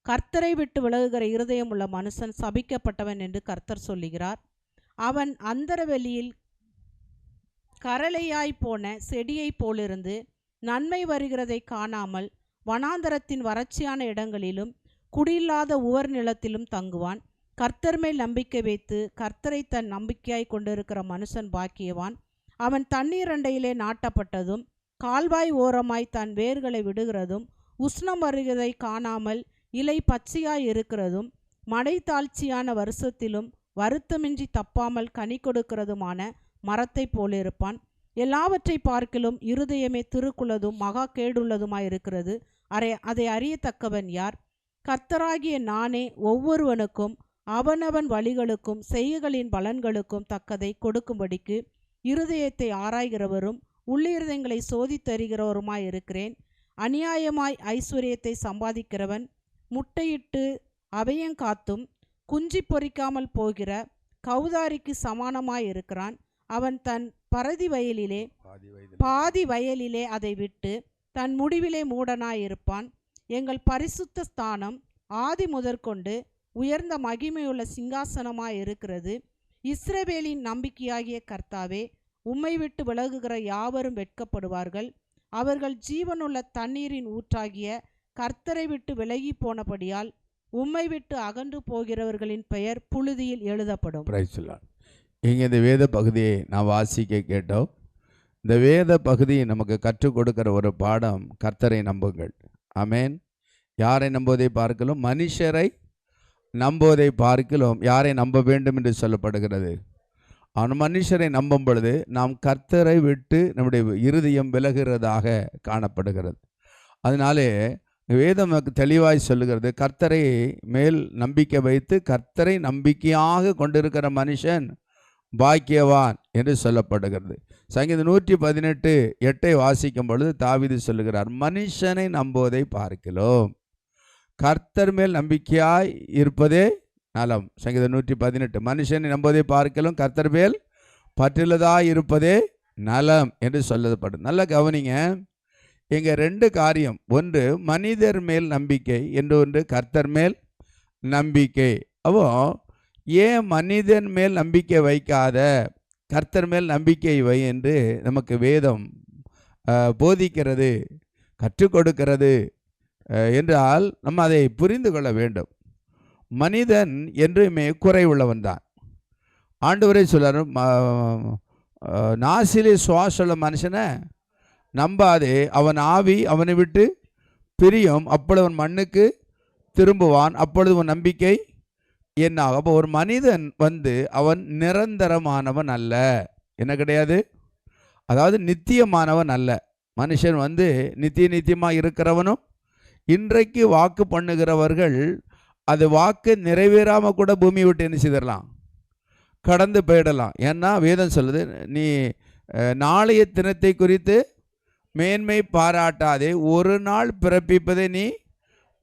கர்த்தரை விட்டு விலகுகிற இருதயம் உள்ள மனுஷன் சபிக்கப்பட்டவன் என்று கர்த்தர் சொல்லுகிறார். அவன் அந்தரவெளியில் கரளையாய் போன செடியைப் போலிருந்து நன்மை வருகிறதை காணாமல் வனாந்தரத்தின் வறட்சியான இடங்களிலும் குடியில்லாத உவர் நிலத்திலும் தங்குவான். கர்த்தர் மேல் நம்பிக்கை வைத்து கர்த்தரை தன் நம்பிக்கையாய் கொண்டிருக்கிற மனுஷன் பாக்கியவான். அவன் தண்ணீர் அண்டையிலே நாட்டப்பட்டதும் கால்வாய் ஓரமாய் தன் வேர்களை விடுகிறதும் உஷ்ணம் வருகிறதை காணாமல் இலை பச்சையாய் இருக்கிறதும் மடை தாழ்ச்சியான வருஷத்திலும் வருத்தமின்றி தப்பாமல் கனி கொடுக்கிறதுமான மரத்தை போலிருப்பான். எல்லாவற்றை பார்க்கிலும் இருதயமே திருக்குள்ளதும் மகா கேடுள்ளதுமாயிருக்கிறது. அதை அறியத்தக்கவன் யார்? கர்த்தராகிய நானே ஒவ்வொருவனுக்கும் அவனவன் வழிகளுக்கும் செய்கைகளின் பலன்களுக்கும் தக்கதை கொடுக்கும்படிக்கு இருதயத்தை ஆராய்கிறவரும் உள்ளிருதயங்களை சோதித்தறிகிறவருமாயிருக்கிறேன். அநியாயமாய் ஐஸ்வர்யத்தை சம்பாதிக்கிறவன் முட்டையிட்டு அவையங்காத்தும் குஞ்சி பொறிக்காமல் போகிற கௌதாரிக்கு சமானமாயிருக்கிறான். அவன் தன் பாதி வயலிலே அதை விட்டு தன் முடிவிலே மூடனாயிருப்பான். எங்கள் பரிசுத்த ஸ்தானம் ஆதி முதற்கொண்டு உயர்ந்த மகிமையுள்ள சிங்காசனமாயிருக்கிறது. இஸ்ரவேலின் நம்பிக்கையாகிய கர்த்தாவே, உம்மை விட்டு விலகுகிற யாவரும் வெட்கப்படுவார்கள். அவர்கள் ஜீவனுள்ள தண்ணீரின் ஊற்றாகிய கர்த்தரை விட்டு விலகி போனபடியால் உம்மை விட்டு அகன்று போகிறவர்களின் பெயர் புழுதியில் எழுதப்படும். இங்கே இந்த வேத பகுதியை நான் வாசிக்க கேட்டோம். இந்த வேத பகுதி நமக்கு கற்றுக் கொடுக்கிற ஒரு பாடம், கர்த்தரை நம்புங்கள். ஆமேன். யாரை நம்புவதை பார்க்கலாம்? மனுஷரை நம்புவதை பார்க்கலாம் யாரை நம்ப வேண்டும் என்று சொல்லப்படுகிறது. அவன் மனுஷரை நம்பும் பொழுது நாம் கர்த்தரை விட்டு நம்முடைய இருதயம் விலகிறதாக காணப்படுகிறது. அதனாலே வேதம் நமக்கு தெளிவாய் சொல்லுகிறது, கர்த்தரை மேல் நம்பிக்கை வைத்து கர்த்தரை நம்பிக்கையாக கொண்டிருக்கிற மனுஷன் பாக்கியவான் என்று சொல்லப்படுகிறது. சங்கீதம் 118:8 வாசிக்கும் பொழுது தாவீது சொல்லுகிறார், மனுஷனை நம்புவதை பார்க்கிறோம் கர்த்தர் மேல் நம்பிக்கையாய் இருப்பதே நலம். சங்கீதம் 118, மனுஷனை நம்புவதை பார்க்கிறோம் கர்த்தர் மேல் பற்றுள்ளதாய் இருப்பதே நலம் என்று சொல்லப்படும். நல்ல கவனிங்க, இங்கே 2 காரியம். ஒன்று மனிதர் மேல் நம்பிக்கை, என்று ஒன்று கர்த்தர் மேல் நம்பிக்கை. அப்போ ஏன் மனிதன் மேல் நம்பிக்கை வைக்காத கர்த்தர் மேல் நம்பிக்கை வை என்று நமக்கு வேதம் போதிக்கிறது, கற்றுக் கொடுக்கிறது என்றால் நம்ம அதை புரிந்து கொள்ள வேண்டும். மனிதன் என்றுமே குறைவுள்ளவன் தான். ஆண்டவரே சொல்றார், நாசிலே சுவாசமுள்ள மனுஷனை நம்பாதே, அவன் ஆவி அவனை விட்டு பிரியும், அப்பொழுது அவன் மண்ணுக்கு திரும்புவான், அப்பொழுது உன் நம்பிக்கை என்ன? அப்போ ஒரு மனிதன் அவன் நிரந்தரமானவன் அல்ல. என்ன கிடையாது? அதாவது நித்தியமானவன் அல்ல. மனுஷன் நித்தியமாக இருக்கிறவனும், இன்றைக்கு வாக்கு பண்ணுகிறவர்கள் அது வாக்கு நிறைவேறாமல் கூட பூமியை விட்டு என்ன செய்திடலாம், கடந்து போயிடலாம். ஏன்னா வேதம் சொல்லுது, நீ நாளைய தினத்தை குறித்து மேன்மை பாராட்டாதே, ஒரு நாள் பிறப்பிப்பதை நீ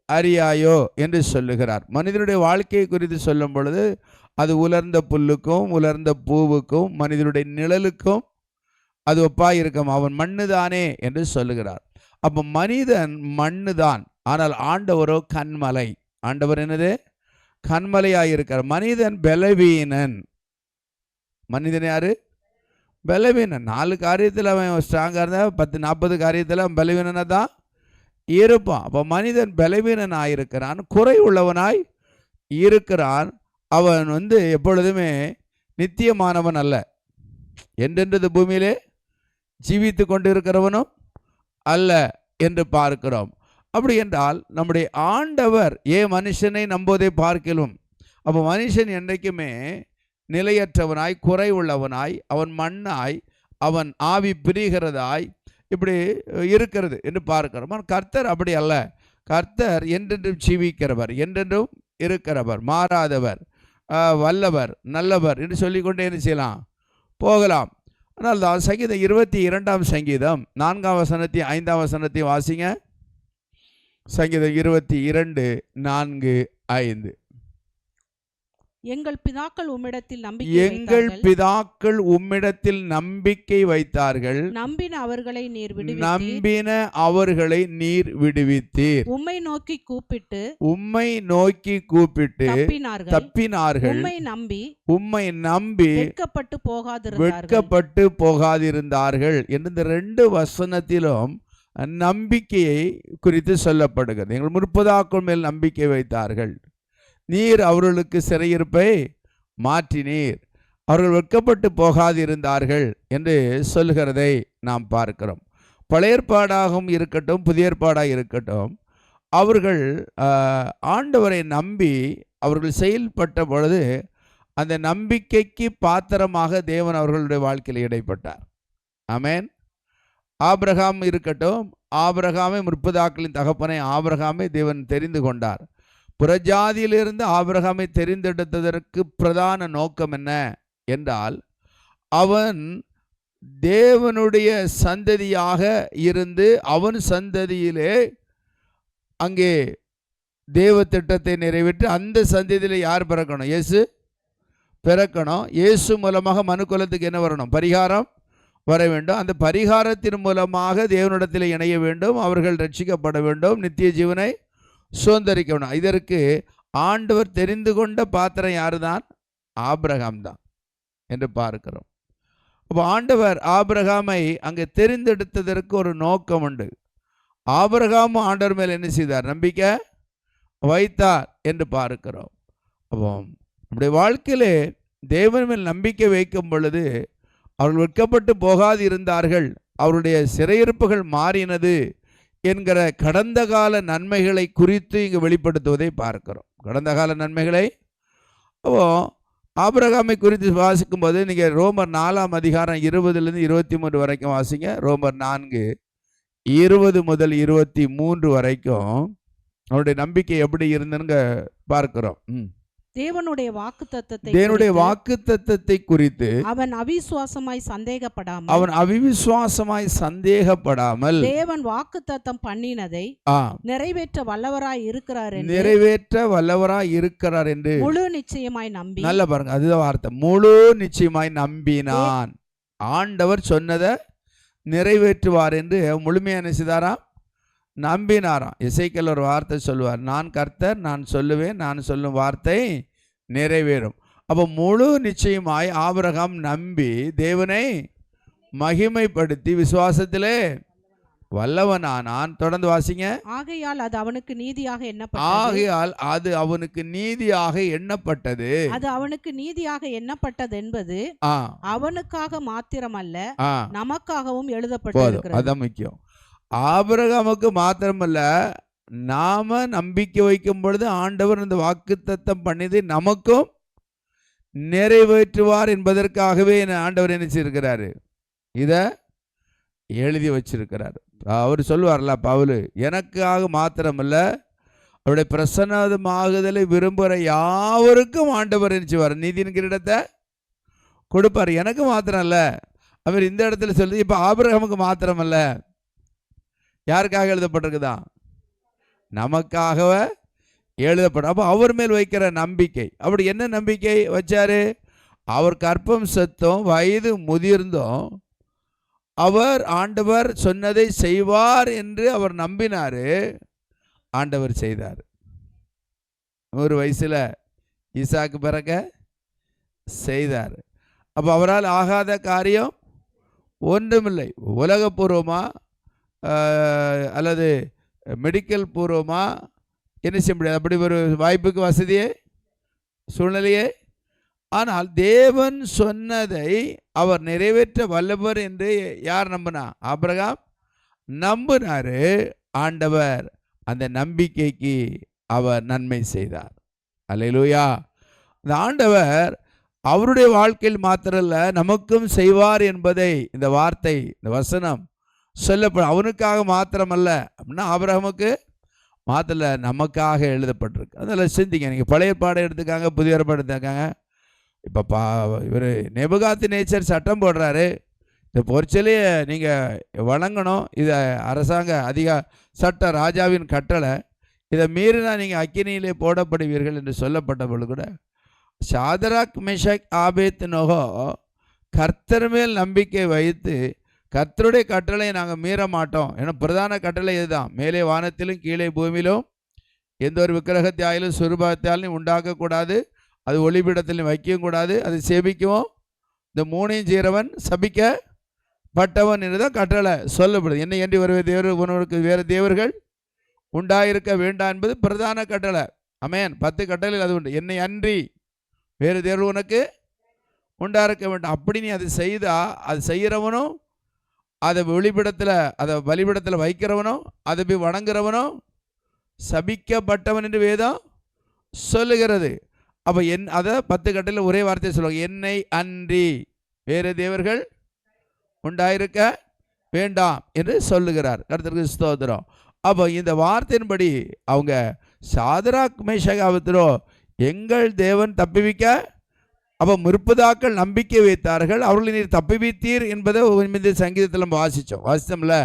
அறியாயோ என்று சொல்லுகிறார். மனிதனுடைய வாழ்க்கையை குறித்து சொல்லும் பொழுது அது உலர்ந்த புல்லுக்கும் உலர்ந்த பூவுக்கும் மனிதனுடைய நிழலுக்கும் அது ஒப்பாயிருக்கும், அவன் மண்ணுதானே என்று சொல்லுகிறார். அப்போ மனிதன் மண்ணுதான், ஆனால் ஆண்டவரோ கண்மலை. ஆண்டவர் என்னது? கண்மலையாயிருக்கார். மனிதன் பலவீனன். மனிதன் யாரு? பலவீனன். 4 காரியத்தில் அவன் ஸ்ட்ராங்காக இருந்தால் 10-40 காரியத்தில் அவன் பலவீனனாக தான் இருப்பான். அப்போ மனிதன் பலவீனனாக இருக்கிறான், குறை உள்ளவனாய் இருக்கிறான். அவன் எப்பொழுதுமே நித்தியமானவன் அல்ல, என்றென்றது பூமியிலே ஜீவித்து கொண்டு இருக்கிறவனும் அல்ல என்று பார்க்கிறோம். அப்படி என்றால் நம்முடைய ஆண்டவர் ஏன் மனுஷனை நம்புவதை பார்க்கலாம். அப்போ மனுஷன் என்றைக்குமே நிலையற்றவனாய் குறை உள்ளவனாய் அவன் மண்ணாய் அவன் ஆவி பிரிகிறதாய் இப்படி இருக்கிறது என்று பார்க்கிறோம். கர்த்தர் அப்படி அல்ல. கர்த்தர் என்றென்றும் ஜீவிக்கிறவர், என்றென்றும் இருக்கிறவர், மாறாதவர், வல்லவர், நல்லவர் என்று சொல்லிக்கொண்டே என்ன செய்யலாம், போகலாம். ஆனால் தான் சங்கீதம் 22 சங்கீதம் 4 வசனத்தையும் 5 வசனத்தையும் வாசிங்க. சங்கீதம் 22:4-5. எங்கள் பிதாக்கள் உம்மிடத்தில் நம்பிக்கை வைத்தார்கள். நம்பின அவர்களை நீர் விடுவித்தீர். உம்மை நோக்கி கூப்பிட்டு தப்பினார்கள். உம்மை நம்பி வெட்கப்பட்டு போகாதிருந்தார்கள் என்று இந்த 2 வசனத்திலும் நம்பிக்கையை குறித்து சொல்லப்படுகிறது. எங்கள் முற்பதாக்கள் மேல் நம்பிக்கை வைத்தார்கள். நீர் அவர்களுக்கு சிறையிருப்பை மாற்றினீர். அவர்கள் வெட்கப்பட்டு போகாதிருந்தார்கள் என்று சொல்கிறதை நாம் பார்க்கிறோம். பழைய ஏற்பாடாகவும் இருக்கட்டும், புதிய ஏற்பாடாக இருக்கட்டும், அவர்கள் ஆண்டவரை நம்பி அவர்கள் செயல்பட்ட பொழுது அந்த நம்பிக்கைக்கு பாத்திரமாக தேவன் அவர்களுடைய வாழ்க்கையில் இடைப்பட்டார். ஆமென். ஆபிரகாம் இருக்கட்டும், ஆபிரகாமை முற்பதாக்களின் தகப்பனை ஆபிரகாமை தேவன் தெரிந்து கொண்டார். புறஜாதியிலிருந்து ஆபிரகாமை தெரிந்தெடுத்ததற்கு பிரதான நோக்கம் என்ன என்றால், அவன் தேவனுடைய சந்ததியாக இருந்து அவன் சந்ததியிலே அங்கே தேவ திட்டத்தை நிறைவேற்றி அந்த சந்ததியில் யார் பிறக்கணும்? இயேசு பிறக்கணும். இயேசு மூலமாக மனுக்குலத்துக்கு என்ன வரணும்? பரிகாரம் வர வேண்டும். அந்த பரிகாரத்தின் மூலமாக தேவனிடத்தில் இணைய வேண்டும். அவர்கள் ரட்சிக்கப்பட வேண்டும், நித்திய ஜீவனை சுதந்தரிக்க வேண்டும். இதற்கு ஆண்டவர் தெரிந்து கொண்ட பாத்திரம் யாரு தான்? ஆபிரகாம் தான் என்று பார்க்கிறோம். அப்போ ஆண்டவர் ஆபிரகாமை அங்கே தெரிந்தெடுத்ததற்கு ஒரு நோக்கம் உண்டு. ஆபிரகாமும் ஆண்டவர் மேல் என்ன செய்தார்? நம்பிக்கை வைத்தார் என்று பார்க்கிறோம். அப்போ நம்முடைய வாழ்க்கையிலே தேவன் மேல் நம்பிக்கை வைக்கும் பொழுது அவர்கள் வெட்கப்பட்டு போகாது இருந்தார்கள். அவருடைய சிறையிருப்புகள் மாறினது என்கிற கடந்த கால நன்மைகளை குறித்து இங்கு வெளிப்படுத்துவதை பார்க்கிறோம். கடந்த கால நன்மைகளை ஆபிரகாமை குறித்து வாசிக்கும் போது நீங்கள் ரோமர் 4 அதிகாரம் 20 23 வரைக்கும் வாசிங்க. ரோமர் 4 20 முதல் 23 வரைக்கும் அவருடைய நம்பிக்கை எப்படி இருந்துன்னு பார்க்கிறோம். தேவனுடைய வாக்குத்தத்தத்தை குறித்து அவன் அவிசுவாசமாய் சந்தேகப்படாமல் தேவன் வாக்குத்தத்தம் பண்ணினதை நிறைவேற்ற வல்லவராய் இருக்கிறார் என்று முழு நிச்சயமாய் நம்பி. நல்ல பாருங்க, அதுதான் வார்த்தை, முழு நிச்சயமாய் நம்பினான். ஆண்டவர் சொன்னதை நிறைவேற்றுவார் என்று முழுமையான செய்தாராம், நம்பினாராம். எசேக்கியேல் ஒரு வார்த்தை சொல்லுவார், நான் கர்த்தர், நான் சொல்லுவேன், நான் சொல்லும் வார்த்தை நிறைவேறும். அப்போ முழு நிச்சயமாய் ஆபிரகாம் நம்பி தேவனை மகிமைப்படுத்தி விசுவாசத்திலே வல்லவனானான். தொடர்ந்து வாசிங்க. ஆகையால் அது அவனுக்கு நீதியாக எண்ணப்பட்டது. அது அவனுக்கு நீதியாக எண்ணப்பட்டது என்பது அவனுக்காக மாத்திரமல்ல, நமக்காகவும் எழுதப்பட்டிருக்கிறது. அதான் முக்கியம். ஆபிரகாமுக்கு மாத்திரமல்ல, நாம நம்பிக்கை வைக்கும் பொழுது ஆண்டவர் இந்த வாக்குத்தத்தம் பண்ணியதை நமக்கும் நிறைவேற்றுவார் என்பதற்காகவே ஆண்டவர் என்ன செய்திருக்கிறாரு? இதை எழுதி வச்சிருக்கிறார். அவர் சொல்லுவார்ல பவுல், எனக்காக மாத்திரமல்ல, அவருடைய பிரசன்னமாகுதலை விரும்புகிற யாவருக்கும் ஆண்டவர் என்ன செய்வார்? நீதியின் கிரீடத்தை கொடுப்பார். எனக்கு மாத்திரம் அல்ல. அவர் இந்த இடத்துல சொல்லி, இப்போ ஆபிரகாமுக்கு மாத்திரமல்ல, யாருக்காக எழுதப்பட்டிருக்குதா? நமக்காக எழுதப்படும். அப்போ அவர் மேல் வைக்கிற நம்பிக்கை, அப்படி என்ன நம்பிக்கை வச்சாரு? அவர் கற்பம் செத்தும் வயது முதிர்ந்தும் அவர் ஆண்டவர் சொன்னதை செய்வார் என்று அவர் நம்பினார். ஆண்டவர் செய்தார். 100 வயசில் ஈசாக்கு பிறக்க செய்தார். அப்போ அவரால் ஆகாத காரியம் ஒன்றுமில்லை. உலகப்பூர்வமாக அல்லது மெடிக்கல் பூர்வமாக என்ன செய்ய முடியாது. அப்படி ஒரு வாய்ப்புக்கு வசதியே சூழ்நிலையே. ஆனால் தேவன் சொன்னதை அவர் நிறைவேற்ற வல்லவர் என்று யார் நம்பினா? ஆபிரகாம் நம்பினார். ஆண்டவர் அந்த நம்பிக்கைக்கு அவர் நன்மை செய்தார். அல்லேலூயா. இந்த ஆண்டவர் அவருடைய வாழ்க்கையில் மாத்திரல்ல, நமக்கும் செய்வார் என்பதை இந்த வார்த்தை, இந்த வசனம் சொல்லப்படும். அவனுக்காக மாத்திரமல்ல அப்படின்னா ஆபிரகாமுக்கு மாத்திரல, நமக்காக எழுதப்பட்டிருக்கு. அதில் சிந்திங்க. நீங்கள் பழைய ஏற்பாடை எடுத்துக்காங்க, புதிய ஏற்பாடு எடுத்துக்காங்க. இப்போ இவர் நேபுகாத்நேச்சர் சட்டம் போடுறாரு, இந்த பொற்சிலையை நீங்கள் வணங்கணும், இதை அரசாங்க சட்ட ராஜாவின் கட்டளை, இதை மீறினா நீங்கள் அக்கினியிலே போடப்படுவீர்கள் என்று சொல்லப்பட்ட பொழுது கூட சாதராக் மேஷாக் ஆபேத்நேகோ கர்த்தர் மேல் நம்பிக்கை வைத்து கர்த்தருடைய கட்டளை நாங்கள் மீற மாட்டோம். ஏன்னா பிரதான கட்டளை இதுதான், மேலே வானத்திலும் கீழே பூமியிலும் எந்த ஒரு விக்கிரகத்தியாலும் சுரூபத்தியாலும் உண்டாக்கக்கூடாது, அது ஒளிபீடத்திலும் வைக்கவும் கூடாது, அது சேவிக்கவும். இந்த மூணையும் செய்கிறவன் சபிக்கப்பட்டவன் என்றுதான் கட்டளை சொல்லப்படுது. என்னை என்று ஒரு தேவர் உனக்கு வேறு தேவர்கள் உண்டாயிருக்க வேண்டாம் என்பது பிரதான கட்டளை. ஆமென். 10 கட்டளையில் அது உண்டு. என்னை அன்றி வேறு தேவர்கள் உனக்கு உண்டாயிருக்க வேண்டாம். அப்படி நீ அது செய்தா, அது செய்கிறவனும் அதை ஒளிபீடத்தில் அதை பலிபீடத்தில் வைக்கிறவனும் அதை போய் வணங்குறவனும் சபிக்கப்பட்டவன் என்று வேதம் சொல்லுகிறது. அப்போ அதை 10 கட்டளையில் ஒரே வார்த்தையை சொல்லுவாங்க, என்னை அன்றி வேறு தேவர்கள் உண்டாயிருக்க வேண்டாம் என்று சொல்லுகிறார். கர்த்தருக்கு ஸ்தோத்திரம். அப்போ இந்த வார்த்தையின்படி அவங்க சாதராக் மேஷாக் ஆபேத்நேகோ எங்கள் தேவன் தப்புவிக்க, அப்போ முற்பதாக்கள் நம்பிக்கை வைத்தார்கள், அவர்களை நீர் தப்புவித்தீர் என்பதை இந்த சங்கீதத்தில் வாசித்தோம்ல.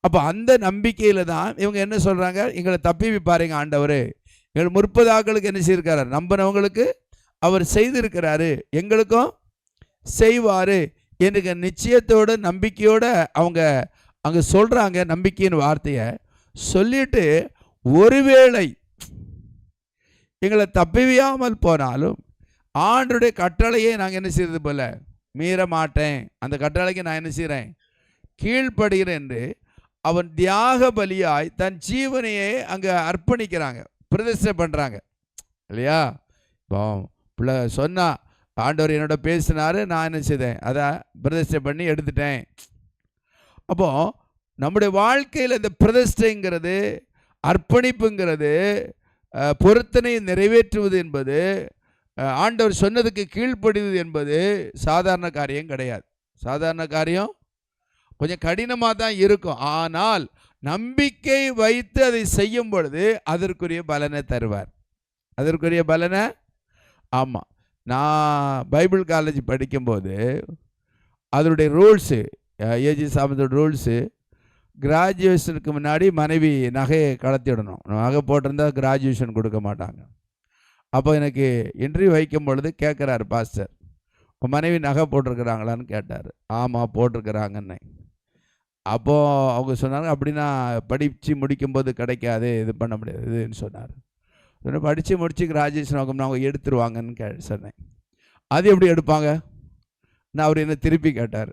அப்போ அந்த நம்பிக்கையில் தான் இவங்க என்ன சொல்கிறாங்க, எங்களை தப்புவிப்பாருங்க ஆண்டவர், எங்கள் முற்பதாக்களுக்கு என்ன செய்திருக்காரு, நம்பினவங்களுக்கு அவர் செய்திருக்கிறாரு, எங்களுக்கும் செய்வார் என்ற நிச்சயத்தோடு நம்பிக்கையோடு அவங்க அங்கே சொல்கிறாங்க. நம்பிக்கையின் வார்த்தையை சொல்லிட்டு, ஒருவேளை எங்களை தப்புவியாமல் போனாலும் ஆண்டருடைய கட்டளையை நாங்கள் என்ன செய்கிறது போல மீற மாட்டேன், அந்த கட்டளைக்கு நான் என்ன செய்கிறேன், கீழ்ப்படுகிறேன் என்று அவன் தியாக பலியாய் தன் ஜீவனையே அங்கே அர்ப்பணிக்கிறாங்க, பிரதிஷ்டை பண்ணுறாங்க இல்லையா. இப்போ பிள்ளை சொன்னா, ஆண்டவர் என்னோட பேசினார், நான் என்ன செய்தேன், அதை பிரதிஷ்டை பண்ணி எடுத்துட்டேன். அப்போது நம்முடைய வாழ்க்கையில் இந்த பிரதிஷ்டைங்கிறது, அர்ப்பணிப்புங்கிறது, பொருத்தனை நிறைவேற்றுவது என்பது, ஆண்டவர் சொன்னதுக்கு கீழ்ப்படிவது என்பது சாதாரண காரியம் கிடையாது. சாதாரண காரியம் கொஞ்சம் கடினமாக தான் இருக்கும். ஆனால் நம்பிக்கை வைத்து அதை செய்யும் பொழுது அதற்குரிய பலனை தருவார். அதற்குரிய பலனை, ஆமாம். நான் பைபிள் காலேஜ் படிக்கும்போது அதனுடைய ரூல்ஸு, ஏஜி சாமத்தோட ரூல்ஸு, கிராஜுவேஷனுக்கு முன்னாடி மனைவி நகையை கலத்தி விடணும். நகை போட்டிருந்தால் கிராஜுவேஷன் கொடுக்க மாட்டாங்க. அப்போ எனக்கு இன்டர்வியூ வைக்கும் பொழுது கேட்குறாரு பாஸ்டர், உங்கள் மனைவி நகை போட்டிருக்கிறாங்களான்னு கேட்டார். ஆமாம் போட்டிருக்கிறாங்கன்னு. அப்போது அவங்க சொன்னாங்க, அப்படின்னா படித்து முடிக்கும்போது கிடைக்காது, இது பண்ண முடியாதுன்னு சொன்னார். படித்து முடித்து கிராஜுவேஷன் ஆகும்னா அவங்க எடுத்துருவாங்கன்னு சொன்னேன். அது எப்படி எடுப்பாங்க? நான் அவர் என்ன திருப்பி கேட்டார்,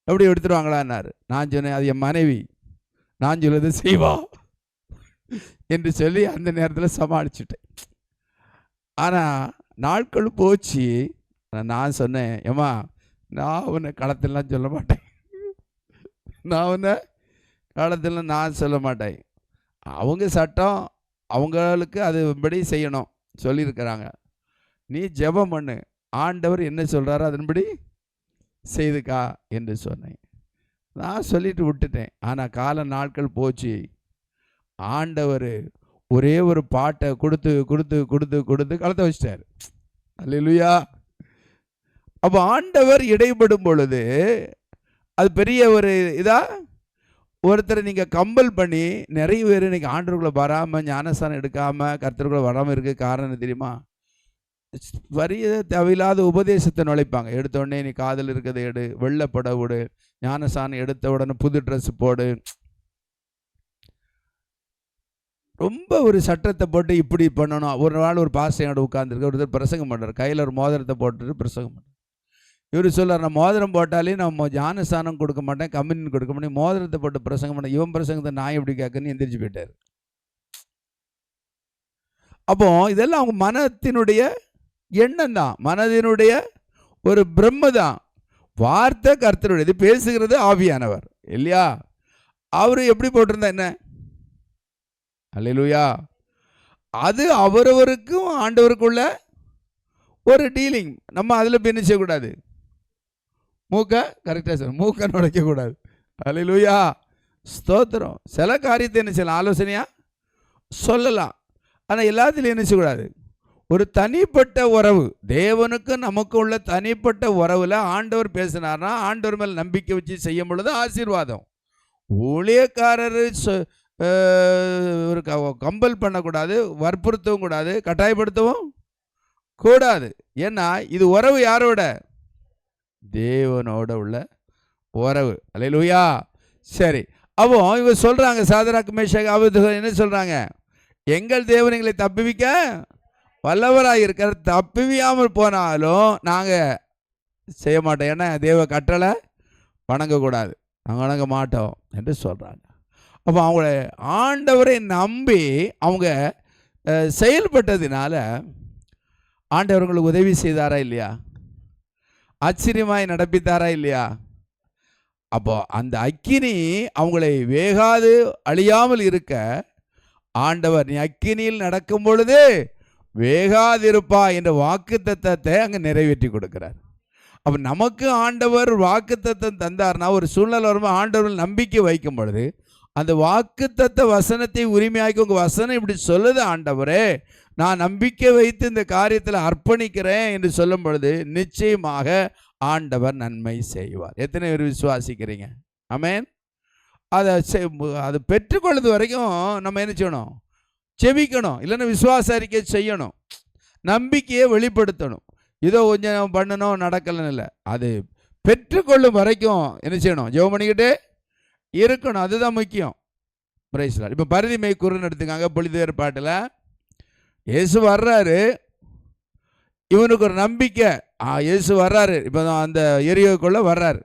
எப்படி எடுத்துருவாங்களான்னாரு. நான் சொன்னேன், அது என் மனைவி, நான் சொல்லது செய்வா என்று சொல்லி அந்த நேரத்தில் சமாளிச்சுட்டேன். ஆனால் நாட்கள் போச்சு, நான் சொன்னேன், ஏம்மா நான் உன்னை களத்திலாம் சொல்ல மாட்டேன், நான் உன்னை களத்தில் நான் சொல்ல மாட்டேன், அவங்க சட்டம் அவங்களுக்கு அதுபடி செய்யணும் சொல்லியிருக்கிறாங்க, நீ ஜெபம் பண்ணு, ஆண்டவர் என்ன சொல்கிறாரோ அதன்படி செய்துக்கா என்று சொன்னேன். நான் சொல்லிட்டு விட்டுட்டேன். ஆனால் கால நாட்கள் போச்சு, ஆண்டவர் ஒரே ஒரு பாட்டை கொடுத்து கொடுத்து கொடுத்து கொடுத்து கலத்த வச்சிட்டார். அல்லேலூயா. அப்போ ஆண்டவர் இடைப்படும் பொழுது அது பெரிய ஒரு இதாக, ஒருத்தரை நீங்கள் கம்பல் பண்ணி, நிறைய பேர் இன்றைக்கி ஆண்டவர்களை வராமல் ஞானஸ்தானம் எடுக்காமல் கர்த்தர்களை வராமல் இருக்க காரணம் தெரியுமா? வரிய தேவையில்லாத உபதேசத்தை நுழைப்பாங்க. எடுத்தோடனே நீ காதல் இருக்கிறத எடு, வெள்ளப்பட விடு, ஞானஸ்தானம் எடுத்த உடனே புது ட்ரெஸ் போடு, ரொம்ப ஒரு சட்டத்தை போட்டு இப்படி பண்ணணும். ஒரு நாள் ஒரு பாஸ்டர் உட்காந்துருக்கு, ஒருத்தர் பிரசங்கம் பண்ணுறார், கையில் ஒரு மோதிரத்தை போட்டுட்டு பிரசங்கம் பண்ணுறார். இவர் சொல்கிறார், நான் மோதிரம் போட்டாலே நம்ம ஞானஸ்தானம் கொடுக்க மாட்டேன், கம்யூனியன் கொடுக்க மாட்டேன், மோதிரத்தை போட்டு பிரசங்கம் பண்ண, இவன் பிரசங்கத்தை நான் எப்படி கேட்கன்னு எந்திரிச்சு போயிட்டார். அப்போ இதெல்லாம் அவங்க மனத்தினுடைய எண்ணம் தான், மனதினுடைய ஒரு பிரம்ம தான். வார்த்தை கர்த்தருடையது, பேசுகிறது ஆவியானவர் இல்லையா? அவர் எப்படி போட்டிருந்தா என்ன? அல்லேலூயா. அது அவரவருக்கும் ஆண்டவருக்குள்ள ஒரு டீலிங். நம்ம அதில் போய் என்ன செய்யக்கூடாது, மூக்க கரெக்டாக சொல்ல, மூக்க நுழைக்கக்கூடாது. அல்லேலூயா, ஸ்தோத்திரம். சில காரியத்தை என்ன செய்யலாம், ஆலோசனையாக சொல்லலாம். ஆனால் எல்லாத்துலையும் என்ன செய்யக்கூடாது, ஒரு தனிப்பட்ட உறவு, தேவனுக்கு நமக்கு உள்ள தனிப்பட்ட உறவில் ஆண்டவர் பேசினார்னா ஆண்டவர் மேல் நம்பிக்கை வச்சு செய்யும் பொழுது ஆசீர்வாதம். ஊழியக்காரர் ஒரு கம்பல் பண்ணக்கூடாது, வற்புறுத்தவும் கூடாது, கட்டாயப்படுத்தவும் கூடாது. ஏன்னா இது உறவு யாரோட? தேவனோட உள்ள உறவு. அல்லேலூயா. சரி, அப்போ இவங்க சொல்றாங்க, சாதராக் மேஷாக் ஆபேத்நேகோ என்ன சொல்றாங்க? எங்கள் தேவன் எங்களை தப்புவிக்க வல்லவராக இருக்கிற, தப்புவியாமல் போனாலும் நாங்கள் செய்ய மாட்டோம். ஏன்னா தேவ கட்டளை வணங்கக்கூடாது, நாங்கள் வணங்க மாட்டோம் என்று சொல்கிறாங்க. அப்போ அவங்கள ஆண்டவரை நம்பி அவங்க செயல்பட்டதினால ஆண்டவர்களுக்கு உதவி செய்தாரா இல்லையா? ஆச்சரியமாய் நடப்பித்தாரா இல்லையா? அப்போ அந்த அக்கினி அவங்களை வேகாது அழியாமல் இருக்க ஆண்டவர் நீ அக்கினியில் நடக்கும் பொழுது வேகாதிருப்பா என்ற வாக்குத்தத்தத்தை அங்கே நிறைவேற்றி கொடுக்கிறார். அப்போ நமக்கு ஆண்டவர் வாக்குத்தத்தம் தந்தார்னா, ஒரு சூழ்நிலை வரும்போது ஆண்டவர் நம்பிக்கை வைக்கும் பொழுது அந்த வாக்குத்தத்த வசனத்தை உரிமையாக்கி, உங்கள் வசனம் இப்படி சொல்லுது ஆண்டவரே, நான் நம்பிக்கை வைத்து இந்த காரியத்தில் அர்ப்பணிக்கிறேன் என்று சொல்லும் பொழுது நிச்சயமாக ஆண்டவர் நன்மை செய்வார். எத்தனை பேர் விசுவாசிக்கிறீங்க? ஆமென். அதை பெற்றுக்கொள்வது வரைக்கும் நம்ம என்ன செய்யணும்? செபிக்கணும், இல்லைன்னா விசுவாச அறிக்கை செய்யணும், நம்பிக்கையை வெளிப்படுத்தணும். இதோ கொஞ்சம் பண்ணணும் நடக்கலன்னு இல்லை, அது பெற்றுக்கொள்ளும் வரைக்கும் என்ன செய்யணும்? ஜெபம் பண்ணிக்கிட்டே இருக்கணும். அதுதான் முக்கியம். Praise lord. இப்போ பரிதி மேய்க்குருன்னு எடுத்துக்காங்க. புதிய ஏற்பாட்டில் இயேசு வர்றாரு, இவனுக்கு ஒரு நம்பிக்கை, இயேசு வர்றாரு, இப்போ அந்த எரியோக்குள்ளே வர்றாரு,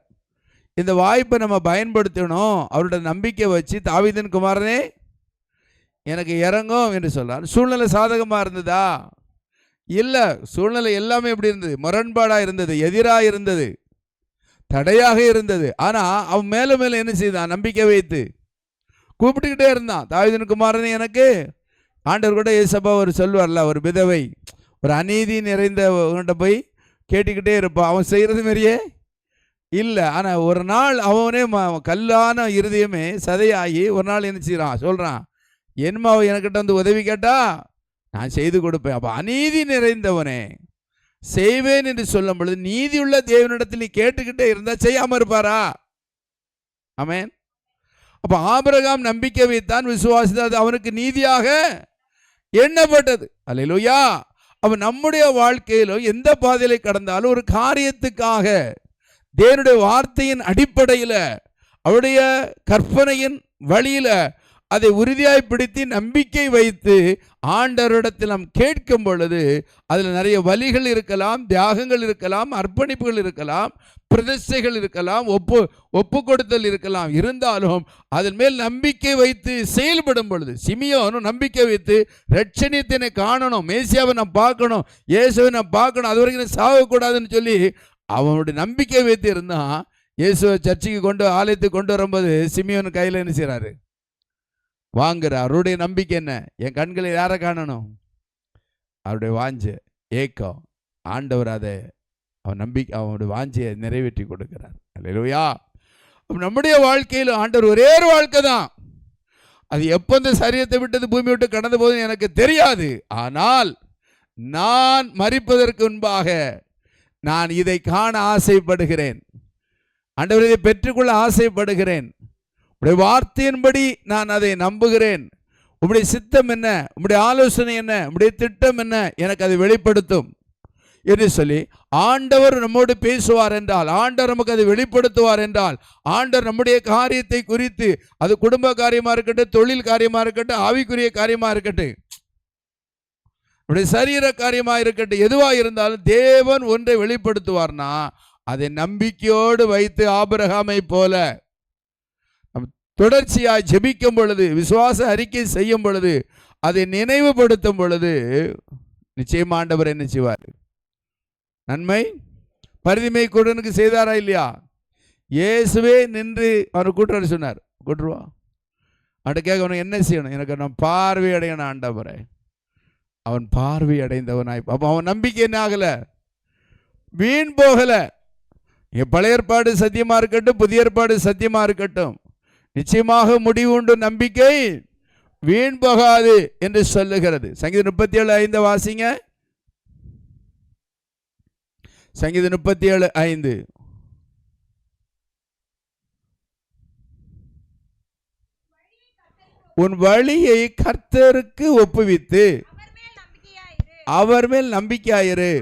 இந்த வாய்ப்பை நம்ம பயன்படுத்தணும். அவரோட நம்பிக்கை வச்சு தாவீதின் குமாரனே எனக்கு இறங்கும் என்று சொல்றார். சூழ்நிலை சாதகமாக இருந்ததா? இல்லை. சூழ்நிலை எல்லாமே எப்படி இருந்தது? முரண்பாடாக இருந்தது, எதிராக இருந்தது, தடையாக இருந்தது. ஆனால் அவன் மேலே மேலே என்ன செய்தான்? நம்பிக்கை வைத்து கூப்பிட்டுக்கிட்டே இருந்தான், தாவீதின் குமாரனே எனக்கு. ஆண்டவர் கூட ஏசப்பா ஒரு சொல்வார்ல, ஒரு விதவை ஒரு அநீதி நிறைந்தவங்கிட்ட போய் கேட்டுக்கிட்டே இருப்பான், அவன் செய்கிறது மாதிரியே இல்லை. ஆனால் ஒரு நாள் அவனே கல்லான இருதயமே சதையாகி ஒரு நாள் என்ன செய்கிறான்? சொல்கிறான், என்மாவை எனக்கிட்ட வந்து உதவி கேட்டா நான் செய்து கொடுப்பேன். அப்போ அநீதி நிறைந்தவனே செய்வேன் என்று சொல்லும் பொழுது நீதியுள்ள தேவனிடத்தில் நீ கேட்டுக்கிட்டே இருந்தால் செய்யாமல் இருப்பாரா? ஆமென். அப்போ ஆபிரகாம் நம்பிக்கை வைத்தான், விசுவாசித்தான், அது அவனுக்கு நீதியாக எண்ணப்பட்டது. அல்லேலூயா. அப்போ நம்முடைய வாழ்க்கையிலும் எந்த பாதையில கடந்தாலும் ஒரு காரியத்துக்காக தேவனுடைய வார்த்தையின் அடிப்படையில், அவருடைய கற்பனையின் வழியில் அதை உறுதியாய் பிடித்து நம்பிக்கை வைத்து ஆண்டவரிடத்தில் நாம் கேட்கும் பொழுது அதில் நிறைய வலிகள் இருக்கலாம், தியாகங்கள் இருக்கலாம், அர்ப்பணிப்புகள் இருக்கலாம், பிரதிஷ்டைகள் இருக்கலாம், ஒப்பு கொடுத்தல் இருக்கலாம். இருந்தாலும் அதன் மேல் நம்பிக்கை வைத்து செயல்படும் பொழுது, சிமியோனும் நம்பிக்கை வைத்து ரட்சணியத்தினை காணணும், மேசியாவை நான் பார்க்கணும், இயேசுவை நான் பார்க்கணும், அது வரைக்கும் சாகக்கூடாதுன்னு சொல்லி அவனுடைய நம்பிக்கை வைத்து இருந்தான். இயேசுவை சர்ச்சைக்கு ஆலயத்துக்கு கொண்டு வரும்போது சிமியோன் கையில் என்ன செய்கிறாரு? வாங்குறார். அவருடைய நம்பிக்கை என்ன? என் கண்களை யாரை காணணும்? அவருடைய வாஞ்சை, ஏக்கம். ஆண்டவர் அதை அவன் நம்பிக்கை, அவனுடைய வாஞ்சையை நிறைவேற்றி கொடுக்கிறார். அல்லேலூயா. நம்முடைய வாழ்க்கையில் ஆண்டவர் ஒரே ஒரு வாழ்க்கை தான். அது எப்போ இந்த சரீரத்தை விட்டது பூமி விட்டு கடந்த போது எனக்கு தெரியாது. ஆனால் நான் மரிப்பதற்கு முன்பாக நான் இதை காண ஆசைப்படுகிறேன். ஆண்டவர் இதை பெற்றுக்கொள்ள ஆசைப்படுகிறேன். உடைய வார்த்தையின்படி நான் அதை நம்புகிறேன். உம்முடைய சித்தம் என்ன, உம்முடைய ஆலோசனை என்ன, உம்முடைய திட்டம் என்ன, எனக்கு அதை வெளிப்படுத்தும் என்று சொல்லி ஆண்டவர் நம்மோடு பேசுவார் என்றால், ஆண்டவர் நமக்கு அதை வெளிப்படுத்துவார் என்றால், ஆண்டவர் நம்முடைய காரியத்தை குறித்து, அது குடும்ப காரியமாக இருக்கட்டும், தொழில் காரியமாக இருக்கட்டும், ஆவிக்குரிய காரியமாக இருக்கட்டும், நம்முடைய சரீர காரியமாக இருக்கட்டும், எதுவாக இருந்தாலும் தேவன் ஒன்றை வெளிப்படுத்துவார்னா அதை நம்பிக்கையோடு வைத்து ஆபிரகாமை போல தொடர்ச்சியாக ஜெபிக்கும் பொழுது, விசுவாச அறிக்கை செய்யும் பொழுது, அதை நினைவுபடுத்தும் பொழுது நிச்சயம் ஆண்டவர் என்ன செய்வார்? நன்மை. பரிதிமை கூடனுக்கு செய்தாரா இல்லையா? இயேசுவே நின்று அவனை கூட்டுறாரு, சொன்னார், கூட்டுருவா. அவன் கேட்க, அவனுக்கு என்ன செய்யணும்? எனக்கு நான் பார்வை அடையணும் ஆண்டவரே. அவன் பார்வை அடைந்தவனாய். அப்போ அவன் நம்பிக்கை என்ன ஆகலை? வீண் போகலை. பழைய ஏற்பாடு சத்தியமாக இருக்கட்டும், புதிய ஏற்பாடு சத்தியமாக இருக்கட்டும், நிச்சயமாக முடிவு உண்டு, நம்பிக்கை வீண் போகாது என்று சொல்லுகிறது. சங்கீதம் 37:5 வாசிங்க. சங்கீதம் 37:5. உன் வழியை கர்த்தருக்கு ஒப்புவித்து அவர் மேல் நம்பிக்கையாயிரு,